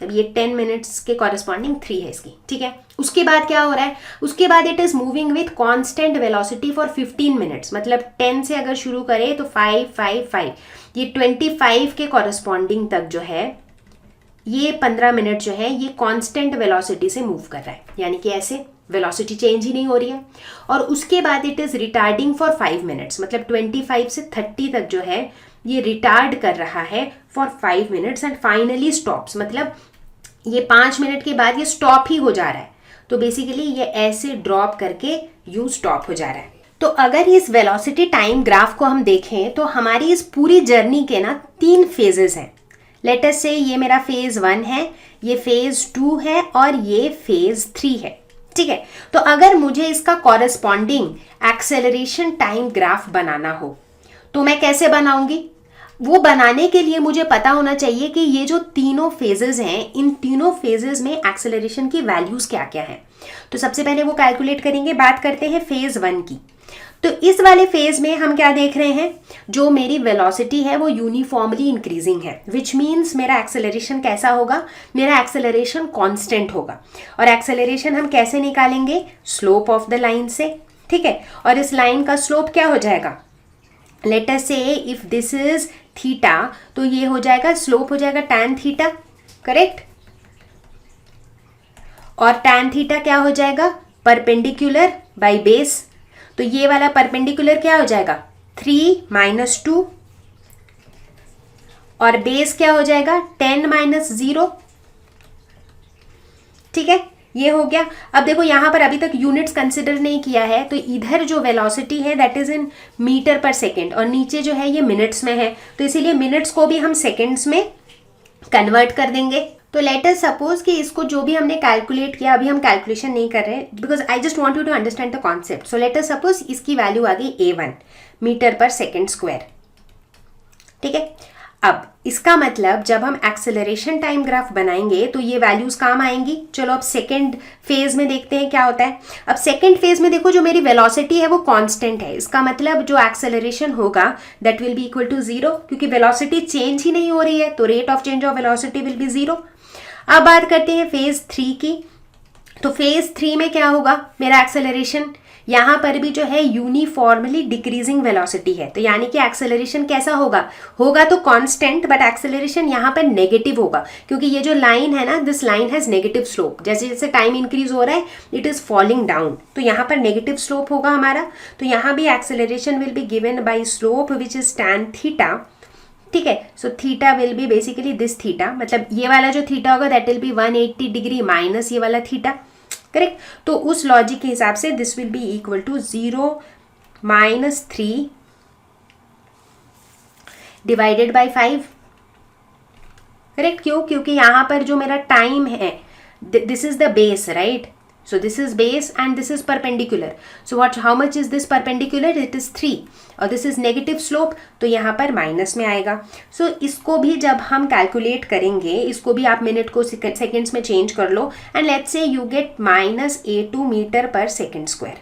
तब ये 10 मिनट्स के कॉरेस्पॉन्डिंग 3 है इसकी। ठीक है, उसके बाद क्या हो रहा है, उसके बाद it is moving with constant velocity for 15 minutes, मतलब 10 से अगर शुरू करें तो 5 5 5 ये 25 के कॉरेस्पॉन्डिंग तक जो है ये 15 मिनट जो है ये कांस्टेंट वेलोसिटी से मूव कर रहा है, यानी कि ऐसे वेलोसिटी चेंज ही नहीं हो रही है। और उसके बाद it is retarding for 5 minutes, मतलब 25 से 30 तक जो है ये रिटार्ड कर रहा है for 5 minutes and finally stops, मतलब ये 5 मिनट के बाद ये स्टॉप ही हो जा रहा है। तो बेसिकली ये ऐसे ड्रॉप करके यूं स्टॉप हो जा रहा है। तो अगर इस वेलोसिटी टाइम ग्राफ को हम देखें तो हमारी इस पूरी जर्नी के ना 3 फेजेस हैं। लेट अस से ये मेरा फेज 1 है, ये फेज 2 है और ये फेज 3 है, ठीक है। तो अगर मुझे इसका कॉरेस्पॉन्डिंग एक्सेलरेशन टाइम ग्राफ बनाना हो तो मैं कैसे बनाऊंगी? वो बनाने के लिए मुझे पता होना चाहिए कि ये जो तीनों फेजेस हैं, इन तीनों फेजेस में एक्सेलरेशन की वैल्यूज क्या क्या हैं। तो सबसे पहले वो कैलकुलेट करेंगे। बात करते हैं फेज 1 की। तो इस वाले फेज में हम क्या देख रहे हैं, जो मेरी वेलोसिटी है वो यूनिफॉर्मली इंक्रीजिंग है, विच मीन्स मेरा एक्सेलरेशन कैसा होगा, मेरा एक्सेलरेशन कांस्टेंट होगा। और एक्सेलरेशन हम कैसे निकालेंगे? स्लोप ऑफ द लाइन से, ठीक है। और इस लाइन का स्लोप क्या हो जाएगा? लेट अस से इफ दिस इज थीटा, तो ये हो जाएगा, स्लोप हो जाएगा tan थीटा, करेक्ट। और tan थीटा क्या हो जाएगा? Perpendicular by base. तो ये वाला परपेंडिकुलर क्या हो जाएगा? 3 - 2 और बेस क्या हो जाएगा? 10 - 0, ठीक है। ये हो गया। अब देखो यहाँ पर अभी तक यूनिट्स कंसिडर नहीं किया है, तो इधर जो वेलोसिटी है that is in metre per second और नीचे जो है ये मिनट्स में है, तो इसीलिए मिनट्स को भी हम सेकेंड्स में कन्वर्ट कर देंगे। तो लेट अस सपोज कि इसको जो भी हमने कैलकुलेट किया, अभी हम कैलकुलेशन नहीं कर रहे हैं because I just want you to understand the concept. So let us suppose इसकी वैल्यू आ गई A1 metre per second square, ठीक है। अब इसका मतलब जब हम एक्सेलरेशन टाइम ग्राफ बनाएंगे तो ये वैल्यूज काम आएंगी। चलो अब सेकेंड फेज में देखते हैं क्या होता है। अब सेकेंड फेज में देखो जो मेरी वेलोसिटी है वो कांस्टेंट है, इसका मतलब जो एक्सेलरेशन होगा that will be equal to 0, क्योंकि वेलोसिटी चेंज ही नहीं हो रही है तो rate of change of velocity will be 0। अब बात करते हैं फेज 3 की। तो फेज 3 में क्या होगा? मेरा एक्सेलरेशन यहाँ पर भी जो है यूनिफॉर्मली डिक्रीजिंग वेलोसिटी है, तो यानी कि एक्सेलरेशन कैसा होगा? होगा तो कांस्टेंट, बट एक्सेलरेशन यहाँ पर नेगेटिव होगा, क्योंकि ये जो लाइन है ना, this line has negative slope. जैसे जैसे टाइम इंक्रीज हो रहा है इट इज फॉलिंग डाउन, तो यहाँ पर नेगेटिव स्लोप होगा हमारा। तो यहाँ भी acceleration will be given by slope which is tan theta, ठीक है। So theta will be basically this theta, मतलब ये वाला जो थीटा होगा that will B 180 degree minus ये वाला थीटा, करेक्ट। तो उस लॉजिक के हिसाब से this will be equal to 0 - 3 divided by 5, correct. क्यों? क्योंकि यहाँ पर जो मेरा टाइम है this is the base, right. So this is base and this is perpendicular. So how much is this perpendicular? It is 3 और this is negative slope, तो यहाँ पर माइनस में आएगा। So इसको भी जब हम कैलकुलेट करेंगे, इसको भी आप मिनट को सेकेंड्स में चेंज कर लो and let's say you get -A2 meter per second square,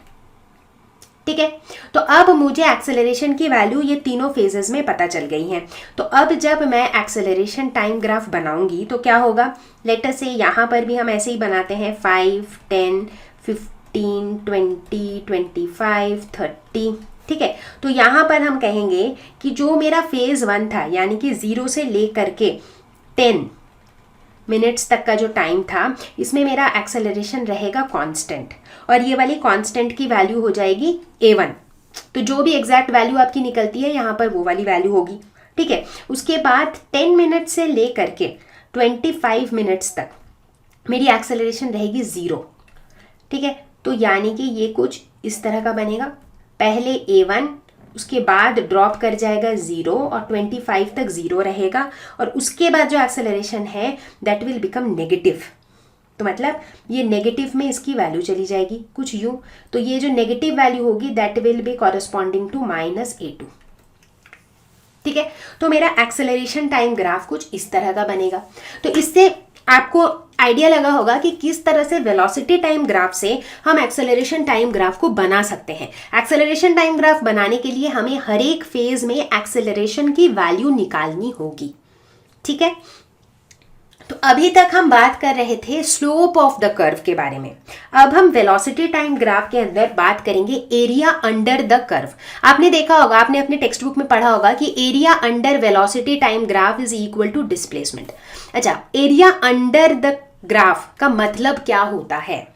ठीक है। तो अब मुझे एक्सेलरेशन की वैल्यू ये तीनों फेजेस में पता चल गई हैं। तो अब जब मैं एक्सेलरेशन टाइम ग्राफ बनाऊंगी तो क्या होगा? लेट अस से यहाँ पर भी हम ऐसे ही बनाते हैं 5, 10, 15, 20, 25, 30, ठीक है। तो यहाँ पर हम कहेंगे कि जो मेरा फेज 1 था, यानी कि 0 से लेकर के 10 मिनट्स तक का जो टाइम था, इसमें मेरा एक्सेलरेशन रहेगा कांस्टेंट और ये वाली कांस्टेंट की वैल्यू हो जाएगी A1। तो जो भी एग्जैक्ट वैल्यू आपकी निकलती है यहाँ पर वो वाली वैल्यू होगी, ठीक है। उसके बाद 10 मिनट से लेकर के 25 मिनट्स तक मेरी एक्सेलरेशन रहेगी 0, ठीक है। तो यानी कि ये कुछ इस तरह का बनेगा, पहले A1, उसके बाद ड्रॉप कर जाएगा 0 और 25 तक 0 रहेगा और उसके बाद जो एक्सेलरेशन है दैट विल बिकम नेगेटिव। तो मतलब ये नेगेटिव में इसकी वैल्यू चली जाएगी कुछ यूँ, तो ये जो नेगेटिव वैल्यू होगी that will be corresponding to -A2, ठीक है। तो मेरा एक्सेलरेशन टाइम ग्राफ कुछ इस तरह का बनेगा। तो इससे आपको आइडिया लगा होगा कि किस तरह से वेलोसिटी टाइम ग्राफ से हम एक्सेलरेशन टाइम ग्राफ को बना सकते हैं। एक्सेलरेशन टाइम ग्राफ बनाने के लिए हमें हर एक फेज में एक्सेलरेशन की वैल्यू निकालनी होगी, ठीक है। तो अभी तक हम बात कर रहे थे स्लोप ऑफ द कर्व के बारे में। अब हम वेलोसिटी टाइम ग्राफ के अंदर बात करेंगे एरिया अंडर द कर्व। आपने देखा होगा, आपने अपने टेक्स्ट बुक में पढ़ा होगा कि area under velocity time graph is equal to displacement. अच्छा, एरिया अंडर द ग्राफ का मतलब क्या होता है?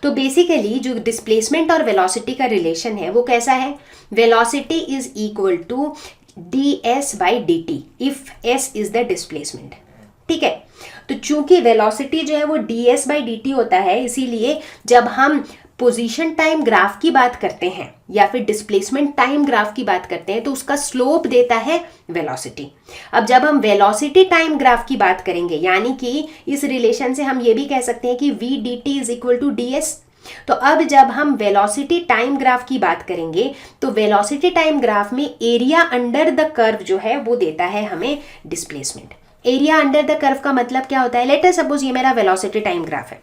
तो बेसिकली जो डिस्प्लेसमेंट और वेलोसिटी का रिलेशन है वो कैसा है? Velocity is equal to ds by dt if s is the displacement. ठीक है, तो चूंकि वेलोसिटी जो है वो ds बाई dt होता है, इसीलिए जब हम पोजीशन टाइम ग्राफ की बात करते हैं या फिर डिस्प्लेसमेंट टाइम ग्राफ की बात करते हैं तो उसका स्लोप देता है वेलोसिटी। अब जब हम वेलोसिटी टाइम ग्राफ की बात करेंगे, यानी कि इस रिलेशन से हम ये भी कह सकते हैं कि v dt is equal to ds। तो अब जब हम वेलोसिटी टाइम ग्राफ की बात करेंगे तो वेलोसिटी टाइम ग्राफ में एरिया अंडर द कर्व जो है वो देता है हमें displacement. Area under the curve का मतलब क्या होता है? लेट अस सपोज ये मेरा वेलोसिटी टाइम ग्राफ है,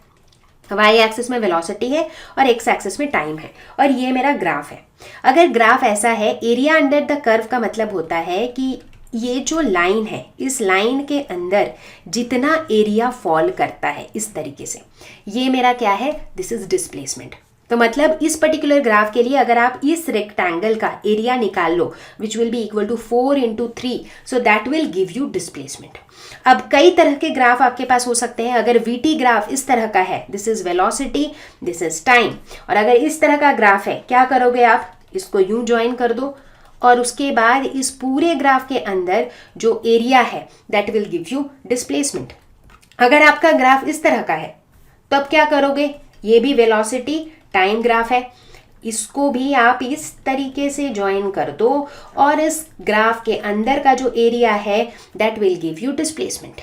वाई एक्सिस में वेलोसिटी है और एक्स एक्सिस में टाइम है और ये मेरा ग्राफ है। अगर ग्राफ ऐसा है, एरिया अंडर द कर्व का मतलब होता है कि ये जो लाइन है, इस लाइन के अंदर जितना एरिया फॉल करता है इस तरीके से, ये मेरा क्या है? This is displacement. तो मतलब इस पर्टिकुलर ग्राफ के लिए अगर आप इस रेक्टेंगल का एरिया निकाल लो which will be equal to 4 into 3, so that will give you displacement. अब कई तरह के ग्राफ आपके पास हो सकते हैं। अगर VT ग्राफ इस तरह का है, this is velocity, this is time, और अगर इस तरह का ग्राफ है, क्या करोगे आप? इसको यूं ज्वाइन कर दो और उसके बाद इस पूरे ग्राफ के अंदर जो एरिया है that will give you displacement. अगर आपका ग्राफ इस तरह का है तो अब क्या करोगे? ये भी वेलोसिटी टाइम ग्राफ है, इसको भी आप इस तरीके से ज्वाइन कर दो और इस ग्राफ के अंदर का जो एरिया है that will give you displacement.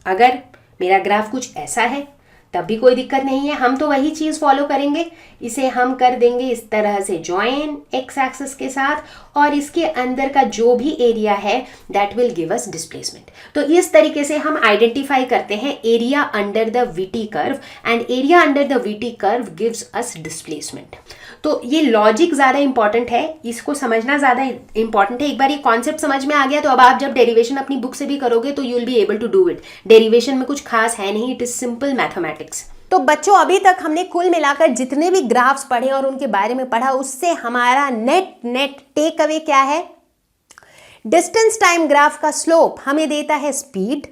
अगर मेरा ग्राफ कुछ ऐसा है तब भी कोई दिक्कत नहीं है, हम तो वही चीज़ फॉलो करेंगे। इसे हम कर देंगे इस तरह से ज्वाइन एक्स एक्सिस के साथ और इसके अंदर का जो भी एरिया है that will give us displacement. तो इस तरीके से हम आइडेंटिफाई करते हैं area under the VT curve and area under the VT curve gives us displacement. तो ये लॉजिक ज़्यादा इंपॉर्टेंट है, इसको समझना ज़्यादा इंपॉर्टेंट है। एक बार ये कॉन्सेप्ट समझ में आ गया तो अब आप जब डेरिवेशन अपनी बुक से भी करोगे तो you will be able to do it. Derivation में कुछ खास है नहीं, इट इज सिंपल मैथमेटिक्स। तो बच्चों, अभी तक हमने कुल मिलाकर जितने भी ग्राफ्स पढ़े और उनके बारे में पढ़ा, उससे हमारा नेट टेक अवे क्या है? डिस्टेंस टाइम ग्राफ का स्लोप हमें देता है स्पीड,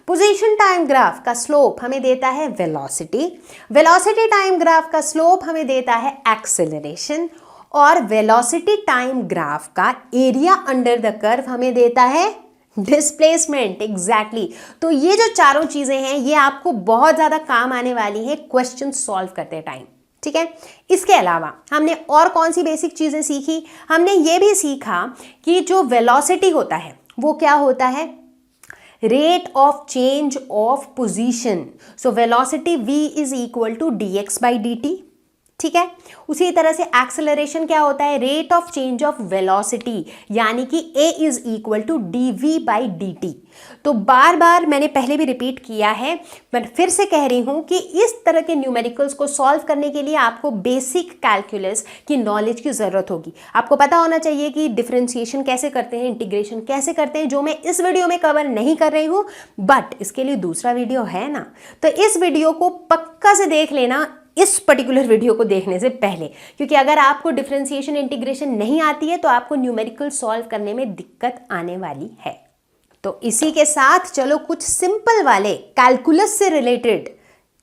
पोजीशन टाइम ग्राफ का स्लोप हमें देता है वेलोसिटी, वेलोसिटी टाइम ग्राफ का स्लोप हमें देता है एक्सेलरेशन, और वेलोसिटी टाइम ग्राफ का एरिया अंडर द कर्व हमें देता है डिस्प्लेसमेंट। एग्जैक्टली। तो ये जो चारों चीजें हैं ये आपको बहुत ज्यादा काम आने वाली है क्वेश्चन सॉल्व करते टाइम। ठीक है, इसके अलावा हमने और कौन सी बेसिक चीजें सीखी? हमने ये भी सीखा कि जो वेलोसिटी होता है वो क्या होता है? Rate of change of position. So velocity v is equal to dx by dt। ठीक है, उसी तरह से एक्सेलरेशन क्या होता है? Rate of change of velocity, यानी कि a is equal to dv by dt। तो बार बार मैंने पहले भी रिपीट किया है, मैं फिर से कह रही हूं कि इस तरह के न्यूमेरिकल्स को सॉल्व करने के लिए आपको बेसिक कैलकुलस की नॉलेज की ज़रूरत होगी। आपको पता होना चाहिए कि डिफरेंशिएशन कैसे करते हैं, इंटीग्रेशन कैसे करते हैं, जो मैं इस वीडियो में कवर नहीं कर रही हूँ, बट इसके लिए दूसरा वीडियो है ना, तो इस वीडियो को पक्का से देख लेना इस पर्टिकुलर वीडियो को देखने से पहले, क्योंकि अगर आपको डिफरेंशिएशन इंटीग्रेशन नहीं आती है तो आपको न्यूमेरिकल सॉल्व करने में दिक्कत आने वाली है। तो इसी के साथ चलो कुछ सिंपल वाले कैलकुलस से रिलेटेड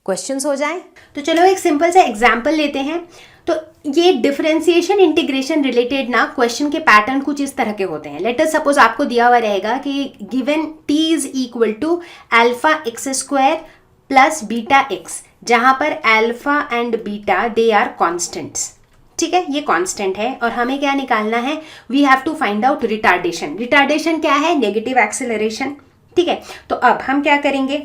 क्वेश्चंस हो जाएं। तो चलो एक सिंपल सा एग्जांपल लेते हैं। तो ये डिफरेंशिएशन इंटीग्रेशन रिलेटेड ना क्वेश्चन के पैटर्न कुछ इस तरह के होते हैं। लेट अस सपोज आपको दिया हुआ रहेगा कि given t is equal to alpha x square plus beta x, जहां पर alpha and beta they are constants. ठीक है, ये कांस्टेंट है और हमें क्या निकालना है? We have to find out retardation. Retardation क्या है? Negative acceleration. ठीक है, तो अब हम क्या करेंगे?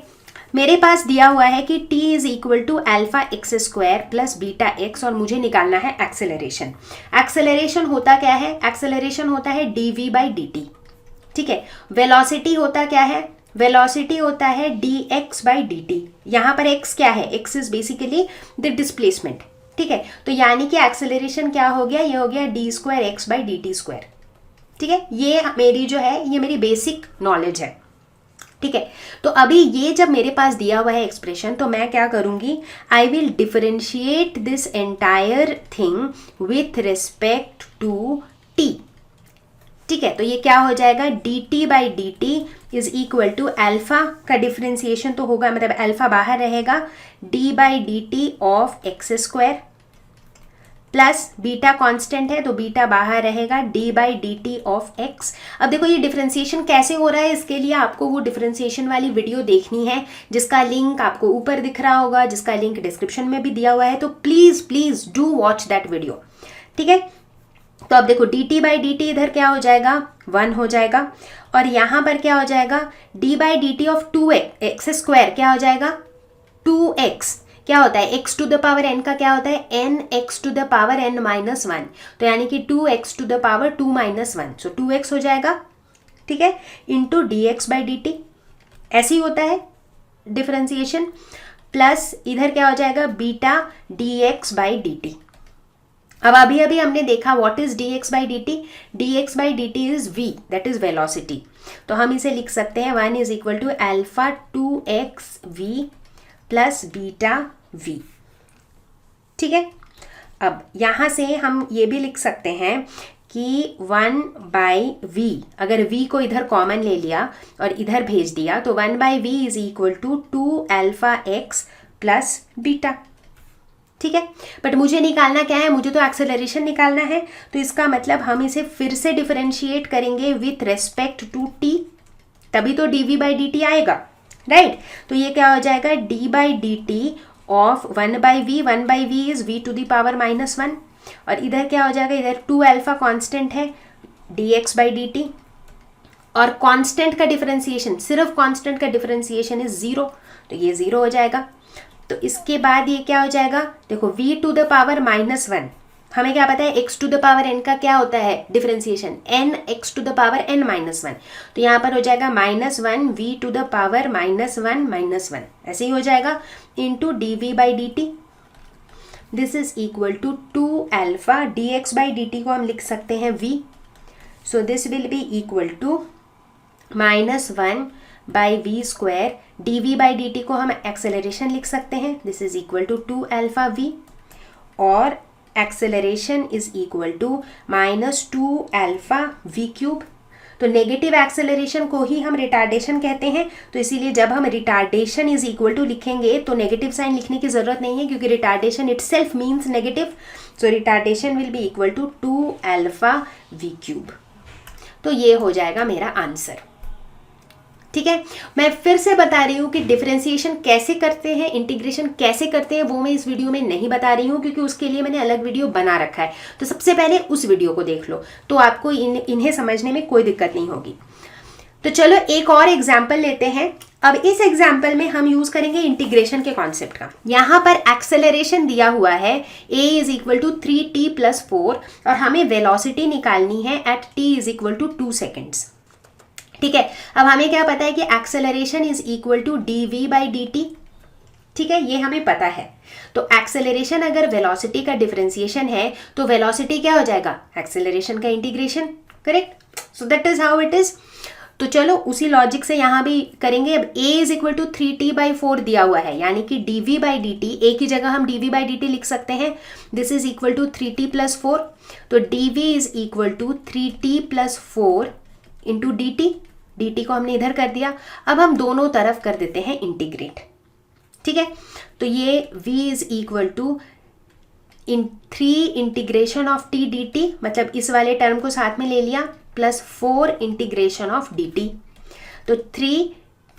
मेरे पास दिया हुआ है कि t is equal to alpha x square plus beta x और मुझे निकालना है एक्सेलरेशन। एक्सेलरेशन होता क्या है? एक्सेलरेशन होता है dv बाई dt। ठीक है, वेलोसिटी होता क्या है? वेलोसिटी होता है dx बाई dt। यहाँ पर x क्या है? x is basically the displacement. ठीक है, तो यानी कि एक्सेलरेशन क्या हो गया? ये हो गया d square x by dt square. ठीक है, ये मेरी जो है ये मेरी बेसिक नॉलेज है। ठीक है, तो अभी ये जब मेरे पास दिया हुआ है एक्सप्रेशन, तो मैं क्या करूंगी, I will differentiate this entire thing with respect to t. ठीक है, तो ये क्या हो जाएगा, d t by d t is equal to alpha का डिफरेंशिएशन तो होगा, मतलब अल्फा बाहर रहेगा, d by d t of x square plus beta constant है तो बीटा बाहर रहेगा, d by d t of x. अब देखो ये डिफरेंशिएशन कैसे हो रहा है, इसके लिए आपको वो डिफरेंशिएशन वाली वीडियो देखनी है जिसका लिंक आपको ऊपर दिख रहा होगा, जिसका लिंक डिस्क्रिप्शन में भी दिया हुआ है, तो please please do watch that video. ठीक है, तो अब देखो D t by d T इधर क्या हो जाएगा, 1 हो जाएगा, और यहाँ पर क्या हो जाएगा, d by d t of 2x square क्या हो जाएगा, 2x क्या होता है, x to the power n का क्या होता है, nx to the power n minus 1, तो यानी कि 2x to the power 2 minus 1, so 2x हो जाएगा। ठीक है, into d x by d t, ऐसे ही होता है डिफरेंशिएशन, प्लस इधर क्या हो जाएगा, beta d x by d t. अब अभी अभी हमने देखा what is d x by d t, d x by d t is v, that is velocity, तो हम इसे लिख सकते हैं 1 is equal to alpha 2x v plus beta v। ठीक है, अब यहाँ से हम ये भी लिख सकते हैं कि 1 बाई वी, अगर v को इधर कॉमन ले लिया और इधर भेज दिया तो 1 by v is equal to 2 alpha x plus beta. ठीक है, बट मुझे निकालना क्या है, मुझे तो एक्सेलरेशन निकालना है, तो इसका मतलब हम इसे फिर से डिफरेंशिएट करेंगे विथ रेस्पेक्ट टू टी, तभी तो d v by d t आएगा, राइट। तो ये क्या हो जाएगा, d by d t of 1 by v, 1 by v is v to the power minus 1, और इधर क्या हो जाएगा, इधर 2 अल्फा कॉन्स्टेंट है, d x by d t, और कांस्टेंट का डिफरेंशिएशन, सिर्फ कांस्टेंट का डिफरेंशिएशन इज 0, तो ये 0 हो जाएगा। तो इसके बाद ये क्या हो जाएगा, देखो v to the power minus 1, हमें क्या पता है x to the power n का क्या होता है differentiation, n x to the power n minus 1, तो यहाँ पर हो जाएगा minus 1 v to the power minus 1 minus 1, ऐसे ही हो जाएगा, into d v by d t, this is equal to 2 alpha d x by d t को हम लिख सकते हैं v, so this will be equal to minus 1 by v square, d v by d t को हम acceleration लिख सकते हैं, this is equal to 2 alpha v, और acceleration is equal to minus 2 alpha v cube. तो negative acceleration को ही हम रिटार्डेशन कहते हैं, तो इसीलिए जब हम रिटार्डेशन इज इक्वल टू लिखेंगे तो नेगेटिव साइन लिखने की जरूरत नहीं है, क्योंकि retardation itself means negative, so retardation will be equal to 2 alpha v cube. तो ये हो जाएगा मेरा आंसर। ठीक है, मैं फिर से बता रही हूँ कि डिफरेंशिएशन कैसे करते हैं, इंटीग्रेशन कैसे करते हैं, वो मैं इस वीडियो में नहीं बता रही हूँ, क्योंकि उसके लिए मैंने अलग वीडियो बना रखा है, तो सबसे पहले उस वीडियो को देख लो, तो आपको इन्हें समझने में कोई दिक्कत नहीं होगी। तो चलो एक और एग्जाम्पल लेते हैं। अब इस एग्जाम्पल में हम यूज करेंगे इंटीग्रेशन के कॉन्सेप्ट का। यहाँ पर एक्सेलरेशन दिया हुआ है a is equal to 3t plus 4, और हमें वेलोसिटी निकालनी है at t is equal to 2 seconds. ठीक है, अब हमें क्या पता है कि acceleration is equal to d v by d t. ठीक है, ये हमें पता है। तो एक्सेलरेशन अगर वेलोसिटी का डिफरेंशिएशन है तो वेलोसिटी क्या हो जाएगा, एक्सेलरेशन का integration, correct. So that is how it is. तो चलो उसी लॉजिक से यहाँ भी करेंगे। अब a is equal to 3t by 4 दिया हुआ है, यानी कि dv by d t, a की जगह हम dv बाई डी टी लिख सकते हैं, this is equal to 3t plus 4, तो dv is equal to 3t plus 4 into d t, d t को हमने इधर कर दिया। अब हम दोनों तरफ कर देते हैं इंटीग्रेट। ठीक है, तो ये v is equal to 3 integration of t d t, मतलब इस वाले टर्म को साथ में ले लिया, plus 4 integration of d t. तो 3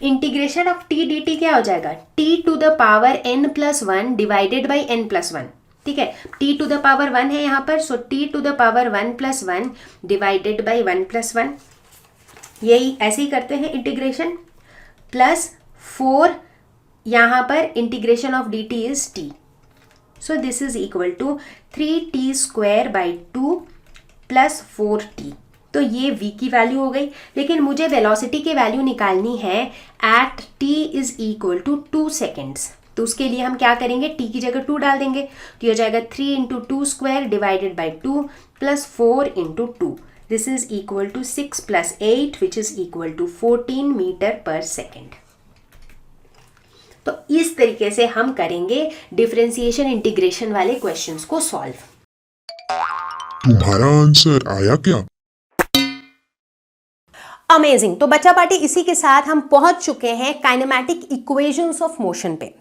integration of t d t क्या हो जाएगा, t to the power n plus 1 divided by n plus 1। ठीक है, t टू द पावर 1 है यहाँ पर, so t to the power 1 plus 1 divided by 1 plus 1, यही ऐसे ही करते हैं इंटीग्रेशन, प्लस 4 यहाँ पर integration of d t is t, so this is equal to 3t square by 2 plus 4t। तो ये v की वैल्यू हो गई, लेकिन मुझे वेलोसिटी की वैल्यू निकालनी है at t is equal to 2 seconds. तो उसके लिए हम क्या करेंगे, t की जगह 2 डाल देंगे, तो ये हो जाएगा 3 into 2 square divided by 2 plus 4 into 2, this is equal to 6 + 8 which is equal to 14 metre per second. तो इस तरीके से हम करेंगे डिफरेंशिएशन इंटीग्रेशन वाले क्वेश्चंस को सॉल्व। तुम्हारा आंसर आया क्या? अमेजिंग। तो बच्चा पार्टी, इसी के साथ हम पहुंच चुके हैं काइनेमैटिक इक्वेशंस ऑफ मोशन पे।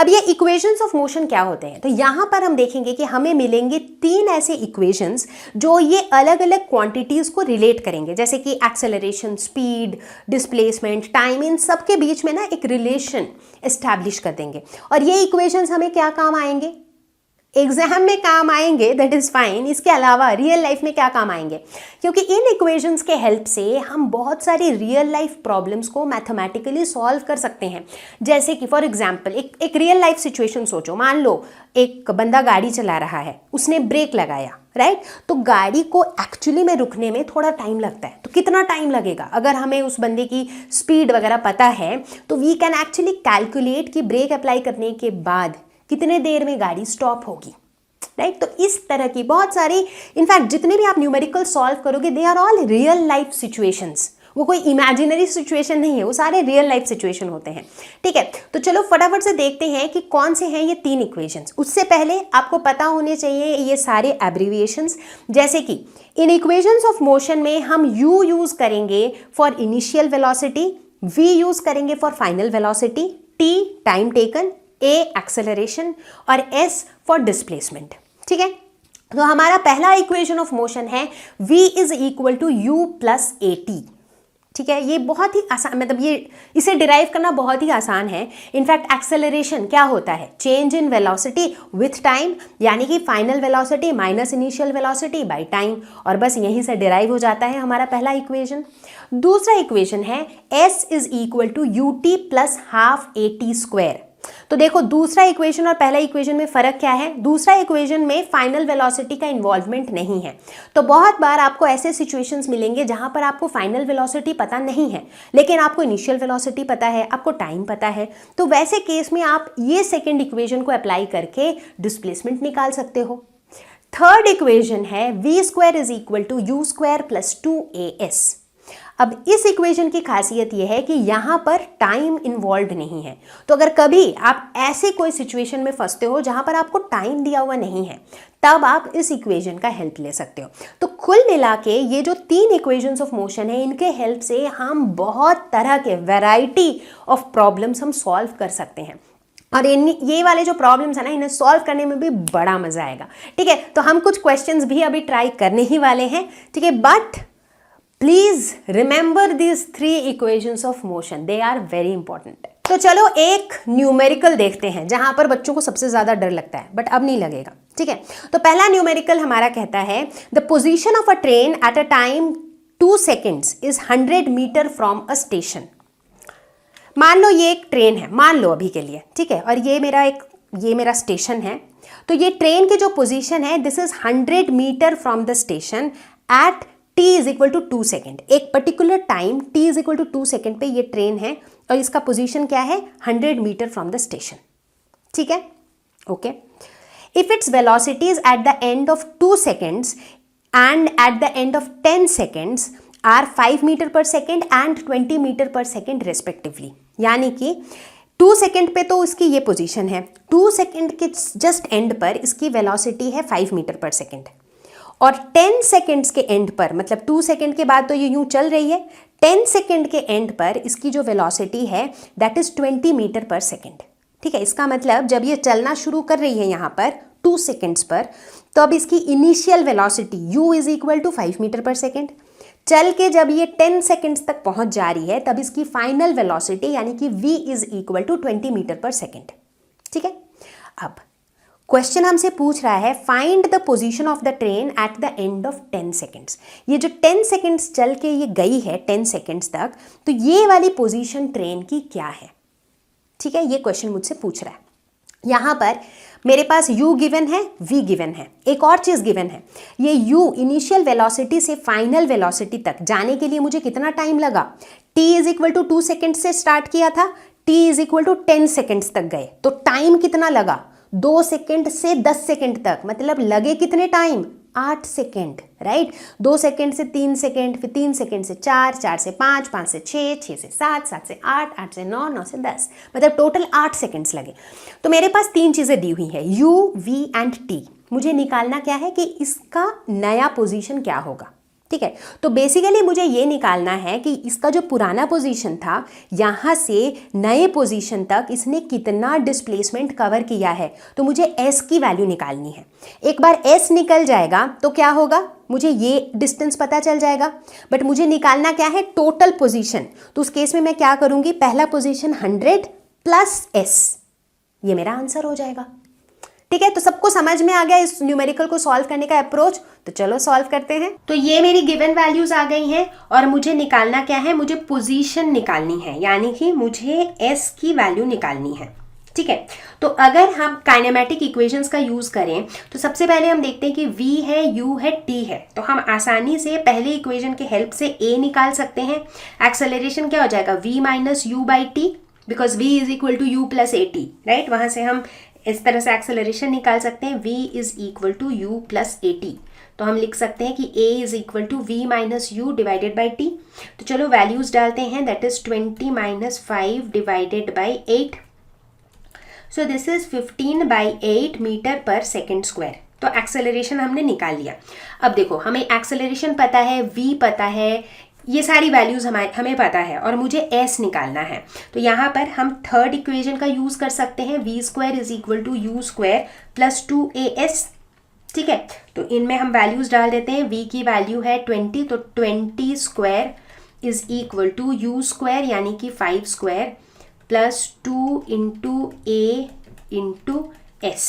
अब ये इक्वेशंस ऑफ मोशन क्या होते हैं? तो यहां पर हम देखेंगे कि हमें मिलेंगे 3 ऐसे इक्वेशंस जो ये अलग अलग क्वांटिटीज को रिलेट करेंगे, जैसे कि एक्सेलरेशन, स्पीड, डिस्प्लेसमेंट, टाइम, इन सब के बीच में ना एक रिलेशन एस्टैब्लिश कर देंगे। और ये इक्वेशंस हमें क्या काम आएंगे? एग्जाम में काम आएंगे, दैट इज फाइन। इसके अलावा रियल लाइफ में क्या काम आएंगे? क्योंकि इन इक्वेशंस के हेल्प से हम बहुत सारी रियल लाइफ प्रॉब्लम्स को मैथमेटिकली सॉल्व कर सकते हैं। जैसे कि फॉर एग्जांपल एक रियल लाइफ सिचुएशन सोचो। मान लो एक बंदा गाड़ी चला रहा है, उसने ब्रेक लगाया, राइट? तो गाड़ी को एक्चुअली में रुकने में थोड़ा टाइम लगता है। तो कितना टाइम लगेगा? अगर हमें उस बंदे की स्पीड वगैरह पता है तो वी कैन एक्चुअली कैलकुलेट कि ब्रेक अप्लाई करने के बाद कितने देर में गाड़ी स्टॉप होगी, राइट? तो इस तरह की बहुत सारी, इनफैक्ट जितने भी आप न्यूमेरिकल सॉल्व करोगे they are all real life situations. वो कोई इमेजिनरी सिचुएशन नहीं है, वो सारे रियल लाइफ सिचुएशन होते हैं। ठीक है, तो चलो फटाफट से देखते हैं कि कौन से हैं ये 3 इक्वेशंस। उससे पहले आपको पता होने चाहिए ये सारे एब्रीविएशंस, जैसे कि इन इक्वेशंस ऑफ मोशन में हम U यूज करेंगे for initial velocity, V use करेंगे for final velocity, T time taken, A acceleration और S फॉर डिस्प्लेसमेंट। ठीक है, तो हमारा पहला इक्वेशन ऑफ मोशन है V is equal to U plus AT। ठीक है, ये बहुत ही आसान, मतलब ये इसे डिराइव करना बहुत ही आसान है। इनफैक्ट एक्सेलरेशन क्या होता है? Change in velocity with time, यानी कि final velocity minus initial velocity by time. और बस यहीं से डिराइव हो जाता है हमारा पहला इक्वेशन। दूसरा इक्वेशन है S is equal to UT plus half AT square. तो देखो दूसरा इक्वेशन और पहला इक्वेशन में फर्क क्या है? दूसरा इक्वेशन में फाइनल वेलोसिटी का इन्वॉल्वमेंट नहीं है। तो बहुत बार आपको ऐसे सिचुएशंस मिलेंगे जहां पर आपको फाइनल वेलोसिटी पता नहीं है, लेकिन आपको इनिशियल वेलोसिटी पता है, आपको टाइम पता है। तो वैसे केस में आप ये सेकेंड इक्वेशन को अप्लाई करके डिस्प्लेसमेंट निकाल सकते हो। थर्ड इक्वेशन है V square is equal to U square plus 2AS। अब इस इक्वेशन की खासियत यह है कि यहां पर टाइम इन्वॉल्व नहीं है। तो अगर कभी आप ऐसे कोई सिचुएशन में फंसते हो जहां पर आपको टाइम दिया हुआ नहीं है, तब आप इस इक्वेशन का हेल्प ले सकते हो। तो कुल मिला के ये जो 3 इक्वेशंस ऑफ मोशन है, इनके हेल्प से हम बहुत तरह के वैरायटी ऑफ प्रॉब्लम्स हम सॉल्व कर सकते हैं। और ये वाले जो प्रॉब्लम्स है ना, इन्हें सॉल्व करने में भी बड़ा मजा आएगा। ठीक है, तो हम कुछ क्वेश्चंस भी अभी ट्राई करने ही वाले हैं। ठीक है, but please remember this 3 equations of motion, they are very important. तो चलो एक न्यूमेरिकल देखते हैं जहां पर बच्चों को सबसे ज्यादा डर लगता है, बट अब नहीं लगेगा। ठीक है, तो पहला न्यूमेरिकल हमारा कहता है the position of a train at a time 2 seconds is 100 metre from a station. मान लो ये एक ट्रेन है, मान लो अभी के लिए, ठीक है, और ये मेरा स्टेशन है। तो ये ट्रेन की जो पोजीशन है, this is 100 metre from the station at T is equal to 2 second. एक particular time T is equal to 2 second पे ये ट्रेन है और इसका पोजीशन क्या है? 100 मीटर फ्रॉम द स्टेशन। ठीक है, okay. If its velocity is at the end of 2 seconds and at the end of 10 seconds are 5 metre per second and 20 metre per second respectively. यानी कि 2 second पे तो इसकी ये पोजीशन है, 2 second के जस्ट एंड पर इसकी वेलोसिटी है 5 मीटर पर सेकेंड, और 10 सेकेंड्स के एंड पर, मतलब 2 सेकेंड के बाद तो ये यूं चल रही है, 10 सेकेंड के एंड पर इसकी जो वेलोसिटी है that is 20 metre per second. ठीक है, इसका मतलब जब ये चलना शुरू कर रही है यहाँ पर 2 सेकेंड्स पर, तो अब इसकी initial velocity U is equal to 5 metre per second. चल के जब ये 10 सेकेंड्स तक पहुंच जा रही है, तब इसकी फाइनल वेलोसिटी यानी कि V is equal to 20 metre per second. ठीक है, अब क्वेश्चन हमसे पूछ रहा है find the position of the train at the end of 10 seconds. ये जो 10 सेकेंड्स चल के ये गई है 10 सेकेंड्स तक, तो ये वाली पोजीशन ट्रेन की क्या है? ठीक है, ये क्वेश्चन मुझसे पूछ रहा है। यहाँ पर मेरे पास U गिवन है, V गिवन है, एक और चीज़ गिवन है, ये U इनिशियल वेलोसिटी से फाइनल वेलोसिटी तक जाने के लिए मुझे कितना टाइम लगा? T is equal to 2 second से स्टार्ट किया था, T is equal to 10 seconds तक गए, तो टाइम कितना लगा? 2 सेकेंड से 10 सेकेंड तक, मतलब लगे कितने टाइम? 8 second, right. 2 सेकेंड से 3 सेकेंड, फिर 3 सेकेंड से 4, 4 से 5, 5 से 6, 6 से 7, 7 से 8, 8 से 9, 9 से 10, मतलब टोटल 8 सेकेंड्स लगे। तो मेरे पास 3 चीज़ें दी हुई है, U, V एंड T। मुझे निकालना क्या है कि इसका नया पोजीशन क्या होगा, ठीक है। तो बेसिकली मुझे ये निकालना है कि इसका जो पुराना पोजीशन था यहाँ से नए पोजीशन तक इसने कितना डिस्प्लेसमेंट कवर किया है। तो मुझे S की वैल्यू निकालनी है। एक बार S निकल जाएगा तो क्या होगा, मुझे ये डिस्टेंस पता चल जाएगा, बट मुझे निकालना क्या है, टोटल पोजीशन। तो उस केस में मैं क्या करूँगी, पहला पोजीशन 100 प्लस S, ये मेरा आंसर हो जाएगा, ठीक है। तो सबको समझ में आ गया इस न्यूमेरिकल को सॉल्व करने का अप्रोच। तो चलो सॉल्व करते हैं। तो ये मेरी गिवन वैल्यूज आ गई हैं और मुझे निकालना क्या है, मुझे पोजीशन निकालनी है, यानी कि मुझे S की वैल्यू निकालनी है, ठीक है। तो अगर हम काइनेमेटिक इक्वेशंस का यूज करें तो सबसे पहले हम देखते हैं कि V है, U है, T है। तो हम आसानी से पहले इक्वेशन के हेल्प से A निकाल सकते हैं। एक्सेलरेशन क्या हो जाएगा, V minus U by T, because V is equal to U plus AT, right. वहां से हम इस तरह से एक्सेलरेशन निकाल सकते हैं, V is equal to U plus AT। तो हम लिख सकते हैं कि A is equal to V minus U divided by T। तो चलो वैल्यूज डालते हैं, that is 20 minus 5 divided by 8। So this is 15 by 8 metre per second square. तो एक्सेलरेशन हमने निकाल लिया। अब देखो, हमें एक्सेलरेशन पता है, V पता है, ये सारी वैल्यूज हमें पता है और मुझे S निकालना है। तो यहाँ पर हम थर्ड इक्वेशन का यूज कर सकते हैं, V square is equal to U square plus 2AS, ठीक है। तो इनमें हम वैल्यूज डाल देते हैं। V की वैल्यू है 20, तो 20 square is equal to U square यानी कि 5 square plus 2 into A into S।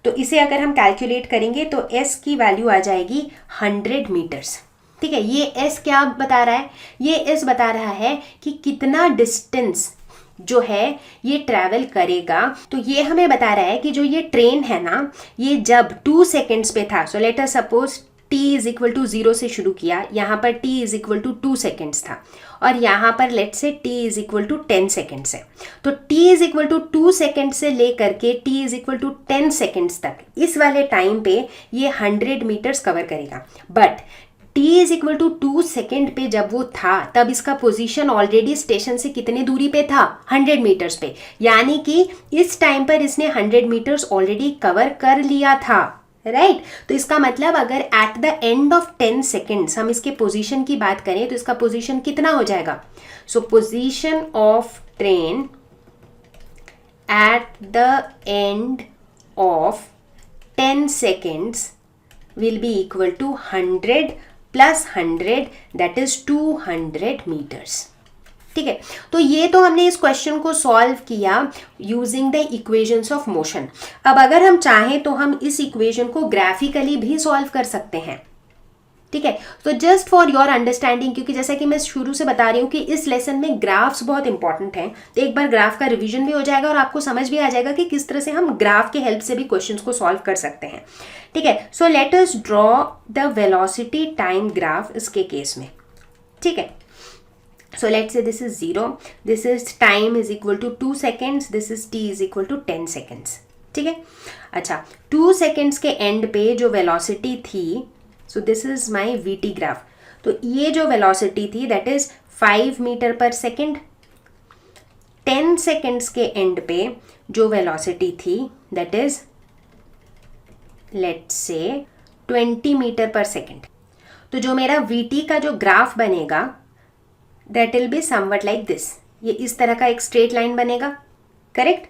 तो इसे अगर हम कैलकुलेट करेंगे तो S की वैल्यू आ जाएगी 100 मीटर्स, ठीक है। ये S क्या बता रहा है, ये S बता रहा है कि कितना डिस्टेंस जो है ये ट्रैवल करेगा। तो ये हमें बता रहा है कि जो ये ट्रेन है ना, ये जब 2 सेकेंड्स पे था, so let us suppose t is equal to 0 से शुरू किया, यहाँ पर t is equal to 2 seconds था और यहाँ पर let say t is equal to 10 seconds है। तो t is equal to 2 second से लेकर के t is equal to 10 seconds तक, इस वाले टाइम पे ये 100 मीटर्स कवर करेगा। But t is equal to 2 second पे जब वो था, तब इसका पोजीशन ऑलरेडी स्टेशन से कितने दूरी पे था, 100 मीटर्स पे, यानी कि इस टाइम पर इसने 100 मीटर्स ऑलरेडी कवर कर लिया था, राइट। तो इसका मतलब अगर eight the end of 10 seconds हम इसके पोजीशन की बात करें तो इसका पोजीशन कितना हो जाएगा। So position of train at the end of 10 seconds will be equal to 100 plus 100, that is 200 metres, ठीक है। तो ये तो हमने इस क्वेश्चन को सॉल्व किया using the equations of motion. अब अगर हम चाहें तो हम इस इक्वेशन को ग्राफिकली भी सॉल्व कर सकते हैं, ठीक है। तो जस्ट फॉर योर अंडरस्टैंडिंग, क्योंकि जैसा कि मैं शुरू से बता रही हूँ कि इस लेसन में ग्राफ्स बहुत इंपॉर्टेंट हैं, तो एक बार ग्राफ का रिवीजन भी हो जाएगा और आपको समझ भी आ जाएगा कि किस तरह से हम ग्राफ के हेल्प से भी क्वेश्चंस को सॉल्व कर सकते हैं, ठीक है। सो let us draw the velocity time graph इसके केस में, ठीक है। So let's say this is 0, this is time is equal to 2 seconds, this is t is equal to 10 seconds, ठीक है। अच्छा, 2 seconds के end पे जो velocity थी, so this is my vt graph, तो ये जो velocity थी that is 5 meter per second। 10 seconds के end पे जो velocity थी that is let's say 20 meter per second। तो जो मेरा vt का जो ग्राफ बनेगा that will be somewhat like this, ये इस तरह का एक स्ट्रेट लाइन बनेगा, करेक्ट।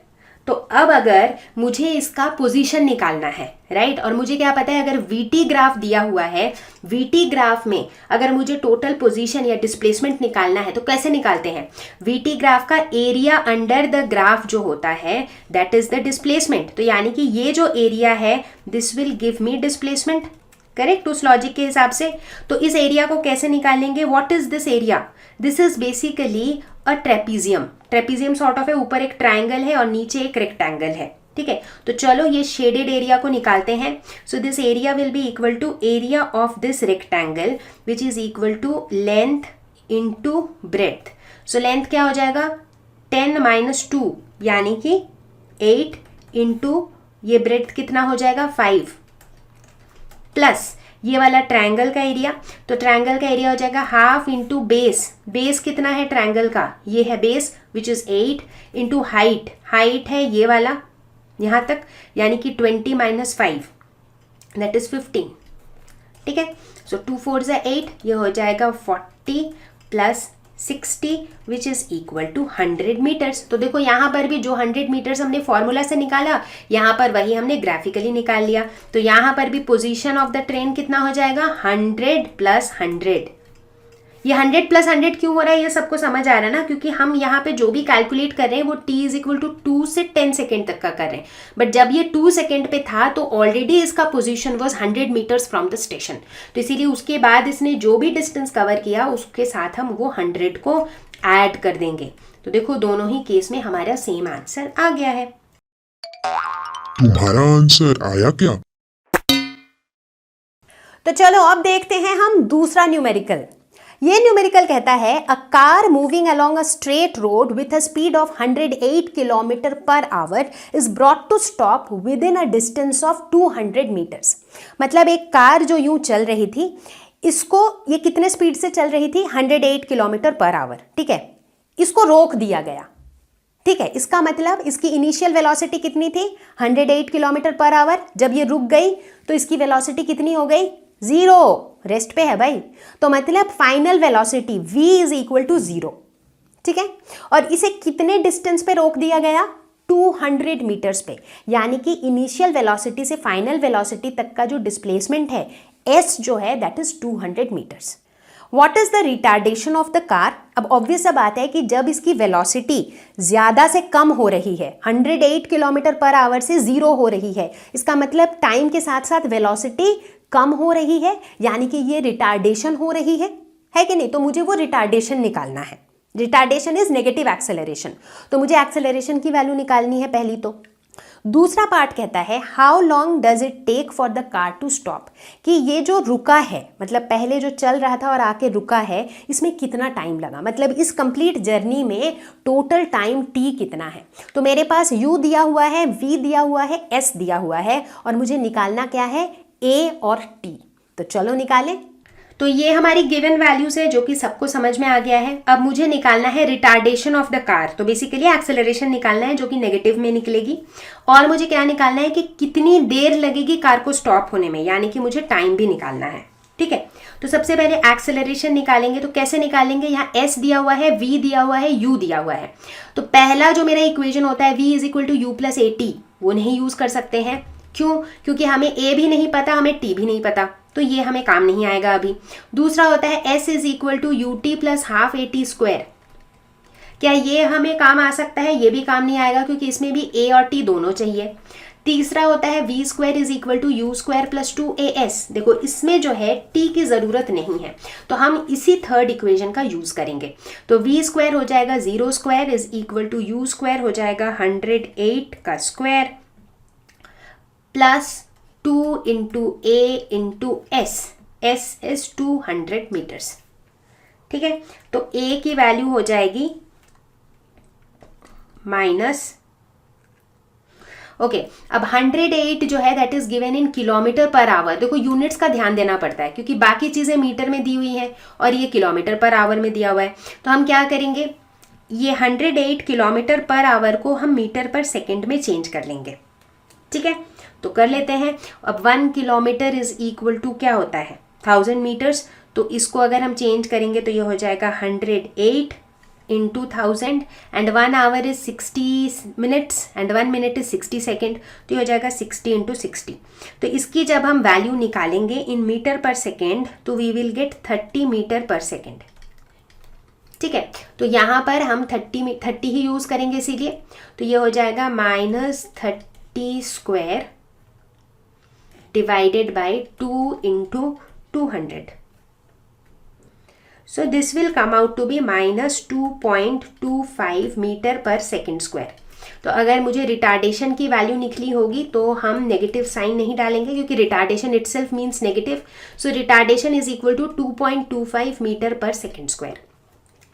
तो अब अगर मुझे इसका पोजीशन निकालना है, राइट, और मुझे क्या पता है, अगर VT ग्राफ दिया हुआ है, VT ग्राफ में अगर मुझे टोटल पोजीशन या डिस्प्लेसमेंट निकालना है तो कैसे निकालते हैं, VT ग्राफ का एरिया अंडर द ग्राफ जो होता है दैट इज द डिस्प्लेसमेंट। तो यानी कि ये जो एरिया है this will give me displacement, correct, उस लॉजिक के हिसाब से। तो इस एरिया को कैसे निकालेंगे, what is this area, this is basically a trapezium. Trapezium sort of है, ऊपर एक ट्राइंगल है और नीचे एक रेक्टेंगल है, ठीक है। तो चलो ये शेडेड एरिया को निकालते हैं। So this area will be equal to area of this rectangle which is equal to length into breadth. So length क्या हो जाएगा, 10 माइनस 2 यानी कि 8 इंटू ये ब्रेड्थ कितना हो जाएगा 5, प्लस ये वाला ट्रायंगल का एरिया, तो ट्रायंगल का एरिया हो जाएगा हाफ इंटू बेस, बेस कितना है ट्रायंगल का, ये है base which is 8 into height, height है ये वाला यहाँ तक, यानी कि 20 माइनस 5 दैट इज़ 15, ठीक है। सो 2 4 ज़ा 8, ये हो जाएगा 40 plus 60 which is equal to 100 metres. तो देखो यहाँ पर भी जो 100 मीटर्स हमने फॉर्मूला से निकाला, यहाँ पर वही हमने ग्राफिकली निकाल लिया। तो यहाँ पर भी पोजीशन ऑफ द ट्रेन कितना हो जाएगा 100 प्लस 100। ये 100 प्लस 100 क्यों हो रहा है ये सबको समझ आ रहा है ना, क्योंकि हम यहाँ पे जो भी कैलकुलेट कर रहे हैं वो t इज इक्वल टू 2 से 10 सेकेंड तक का कर रहे हैं। बट जब ये 2 सेकेंड पे था तो ऑलरेडी इसका position was 100 metres from the station, तो इसीलिए उसके बाद इसने जो भी डिस्टेंस कवर किया उसके साथ हम वो 100 को ऐड कर देंगे। तो देखो दोनों ही केस में हमारा सेम आंसर आ गया है। तुम्हारा आंसर आया क्या? तो चलो अब देखते हैं हम दूसरा न्यूमेरिकल। ये न्यूमेरिकल कहता है a car moving along a straight road with a speed of 108 kilometre per hour is brought to stop within a distance of 200 metres. मतलब एक कार जो यूं चल रही थी, इसको ये कितने स्पीड से चल रही थी 108 किलोमीटर पर आवर, ठीक है, इसको रोक दिया गया, ठीक है। इसका मतलब इसकी इनिशियल वेलोसिटी कितनी थी 108 किलोमीटर पर आवर, जब ये रुक गई तो इसकी वेलोसिटी कितनी हो गई 0, रेस्ट पे है भाई, तो मतलब final velocity v is equal to 0, ठीक है। और इसे कितने डिस्टेंस पे रोक दिया गया 200 मीटर्स पे, यानी कि इनिशियल वेलोसिटी से फाइनल वेलोसिटी तक का जो डिस्प्लेसमेंट है s जो है that is 200 metres. What is the retardation of the car? अब ऑब्वियस सा बात है कि जब इसकी वेलोसिटी ज़्यादा से कम हो रही है, 108 किलोमीटर पर आवर से 0 हो रही है, इसका मतलब टाइम के साथ साथ वेलोसिटी कम हो रही है, यानी कि ये रिटार्डेशन हो रही है कि नहीं? तो मुझे वो रिटार्डेशन निकालना है। रिटार्डेशन इज नेगेटिव एक्सेलरेशन, तो मुझे एक्सेलरेशन की वैल्यू निकालनी है पहली। तो दूसरा पार्ट कहता है how long does it take for the car to stop, कि ये जो रुका है, मतलब पहले जो चल रहा था और आके रुका है, इसमें कितना टाइम लगा, मतलब इस कंप्लीट जर्नी में टोटल टाइम t कितना है। तो मेरे पास u दिया हुआ है, v दिया हुआ है, s दिया हुआ है, और मुझे निकालना क्या है a और t। तो चलो निकालें। तो ये हमारी गिवन वैल्यूज है जो कि सबको समझ में आ गया है। अब मुझे निकालना है रिटार्डेशन ऑफ द कार, तो बेसिकली एक्सेलरेशन निकालना है जो कि नेगेटिव में निकलेगी, और मुझे क्या निकालना है कि कितनी देर लगेगी कार को स्टॉप होने में, यानी कि मुझे टाइम भी निकालना है, ठीक है। तो सबसे पहले एक्सेलरेशन निकालेंगे, तो कैसे निकालेंगे, यहाँ s दिया हुआ है, v दिया हुआ है, u दिया हुआ है। तो पहला जो मेरा इक्वेशन होता है v is equal to u plus a t, वो नहीं यूज कर सकते हैं। क्यों? क्योंकि हमें a भी नहीं पता, हमें t भी नहीं पता, तो ये हमें काम नहीं आएगा अभी। दूसरा होता है s is equal to u t plus half a t square, क्या ये हमें काम आ सकता है? ये भी काम नहीं आएगा क्योंकि इसमें भी a और t दोनों चाहिए। तीसरा होता है v square is equal to u square plus 2as, देखो इसमें जो है t की ज़रूरत नहीं है, तो हम इसी थर्ड इक्वेशन का यूज़ करेंगे। तो v स्क्वायर हो जाएगा 0 square is equal to u square हो जाएगा 108 का square plus 2 into a into s, s is 200 metres, ठीक है। तो a की वैल्यू हो जाएगी माइनस, ओके। अब 108 जो है that is given in kilometre per our. देखो यूनिट्स का ध्यान देना पड़ता है क्योंकि बाकी चीज़ें मीटर में दी हुई हैं और ये किलोमीटर पर आवर में दिया हुआ है। तो हम क्या करेंगे, ये 108 किलोमीटर पर आवर को हम मीटर पर सेकेंड में चेंज कर लेंगे, ठीक है। तो कर लेते हैं। अब 1 किलोमीटर इज इक्वल टू क्या होता है 1000 मीटर्स, तो इसको अगर हम चेंज करेंगे तो ये हो जाएगा 108 into 1000 and 1 our is 60 minutes and 1 minute is 60 second, तो ये हो जाएगा 60 इंटू 60। तो इसकी जब हम वैल्यू निकालेंगे इन मीटर पर सेकेंड तो we will get 30 metre per second, ठीक है। तो यहाँ पर हम 30 ही यूज़ करेंगे इसीलिए, तो ये हो जाएगा -30 square divided by 2 into 200. So this will come out to be -2.25 metre per second square. तो अगर मुझे रिटार्डेशन की वैल्यू निकली होगी तो हम नेगेटिव साइन नहीं डालेंगे क्योंकि retardation itself means negative. So retardation is equal to 2.25 metre per second square,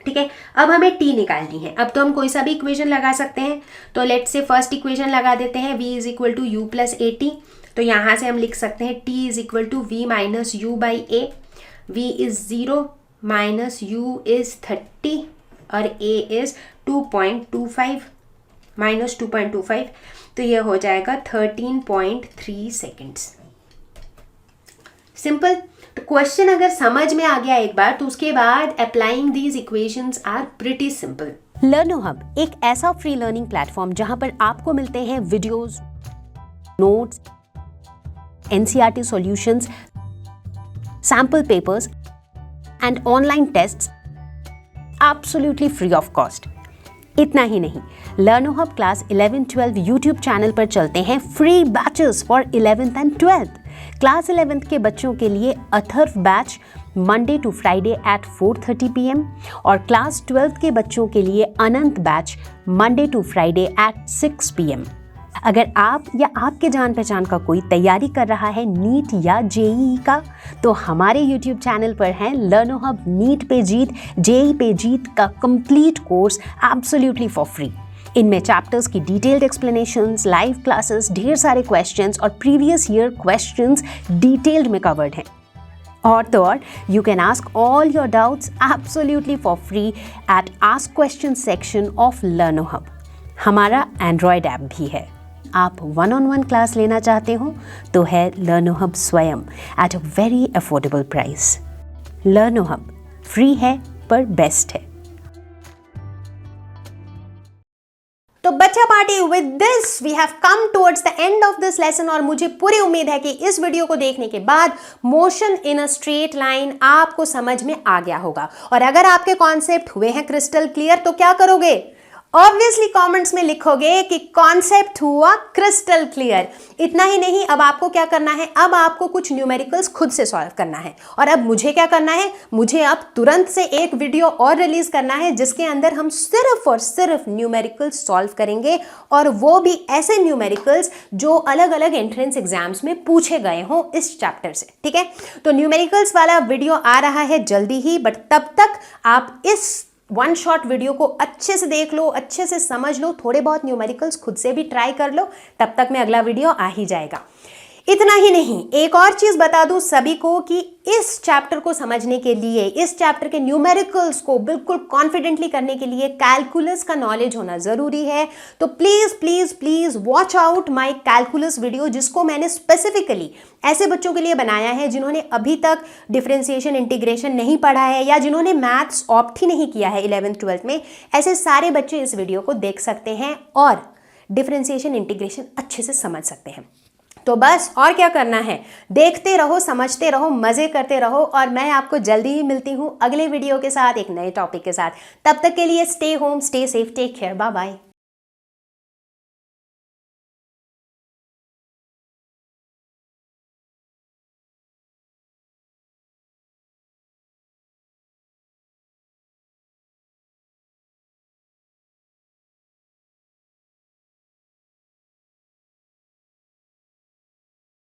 ठीक है। अब हमें t निकालनी है। अब तो हम कोई सा भी इक्वेशन लगा सकते हैं, तो लेट्स से फर्स्ट इक्वेशन लगा देते हैं v is equal to u plus a t. तो यहाँ से हम लिख सकते हैं t is equal to v minus u by a. v is 0 minus u is 30 और a इज 2.25 माइनस 2.25, तो ये हो जाएगा 13.3 सेकेंड्स. सिंपल. तो क्वेश्चन अगर समझ में आ गया एक बार, तो उसके बाद applying these equations are pretty simple. Learno Hub एक ऐसा फ्री लर्निंग प्लेटफॉर्म जहां पर आपको मिलते हैं videos, notes, NCERT solutions, sample papers and online tests absolutely free of cost. इतना ही नहीं, Learno hub class 11-12 YouTube channel पर चलते हैं free batches for 11th and 12th. Class 11th के बच्चों के लिए Atharva batch Monday to Friday at 4:30 PM और क्लास 12th के बच्चों के लिए Anant batch Monday to Friday at 6 PM. अगर आप या आपके जान पहचान का कोई तैयारी कर रहा है नीट या जेईई का, तो हमारे यूट्यूब चैनल पर है लर्नो हब नीट पे जीत, जेईई पे जीत का complete course absolutely for free. इनमें चैप्टर्स की डिटेल्ड एक्सप्लेनेशंस, लाइव क्लासेस, ढेर सारे क्वेश्चंस और प्रीवियस ईयर क्वेश्चंस डिटेल्ड में कवर्ड हैं. और तो और you can ask all your doubts absolutely for free at ask question section of लर्नो hub. हमारा एंड्रॉयड ऐप भी है. आप 1-on-1 क्लास लेना चाहते हो तो है लर्नो हब स्वयं at a very affordable price. Learno Hub free है पर बेस्ट है. तो बच्चा party, with this we have come towards the end of this lesson और मुझे पूरी उम्मीद है कि इस वीडियो को देखने के बाद motion in a straight line आपको समझ में आ गया होगा. और अगर आपके कॉन्सेप्ट हुए हैं क्रिस्टल क्लियर, तो क्या करोगे? ऑब्वियसली कमेंट्स में लिखोगे कि कॉन्सेप्ट हुआ क्रिस्टल क्लियर. इतना ही नहीं, अब आपको क्या करना है? अब आपको कुछ न्यूमेरिकल्स खुद से सॉल्व करना है. और अब मुझे क्या करना है? मुझे अब तुरंत से एक वीडियो और रिलीज करना है जिसके अंदर हम सिर्फ और सिर्फ न्यूमेरिकल्स सॉल्व करेंगे, और वो भी ऐसे न्यूमेरिकल्स जो अलग अलग एंट्रेंस एग्जाम्स में पूछे गए हों इस चैप्टर से. ठीक है, तो न्यूमेरिकल्स वाला वीडियो आ रहा है जल्दी ही, बट तब तक आप इस वन शॉट वीडियो को अच्छे से देख लो, अच्छे से समझ लो, थोड़े बहुत न्यूमेरिकल्स खुद से भी ट्राई कर लो. तब तक में अगला वीडियो आ ही जाएगा. इतना ही नहीं, एक और चीज बता दूं सभी को कि इस चैप्टर को समझने के लिए, इस चैप्टर के न्यूमेरिकल्स को बिल्कुल कॉन्फिडेंटली करने के लिए कैलकुलस का नॉलेज होना जरूरी है. तो please please please watch out my calculus video, जिसको मैंने स्पेसिफिकली ऐसे बच्चों के लिए बनाया है जिन्होंने अभी तक डिफरेंशिएशन इंटीग्रेशन नहीं पढ़ा है या जिन्होंने मैथ्स ऑप्ट ही नहीं किया है 11th-12th में. ऐसे सारे बच्चे इस वीडियो को देख सकते हैं और डिफरेंशिएशन इंटीग्रेशन अच्छे से समझ सकते हैं. तो बस और क्या करना है, देखते रहो, समझते रहो, मजे करते रहो, और मैं आपको जल्दी ही मिलती हूँ अगले वीडियो के साथ, एक नए टॉपिक के साथ. तब तक के लिए stay home, stay safe, take care, bye bye.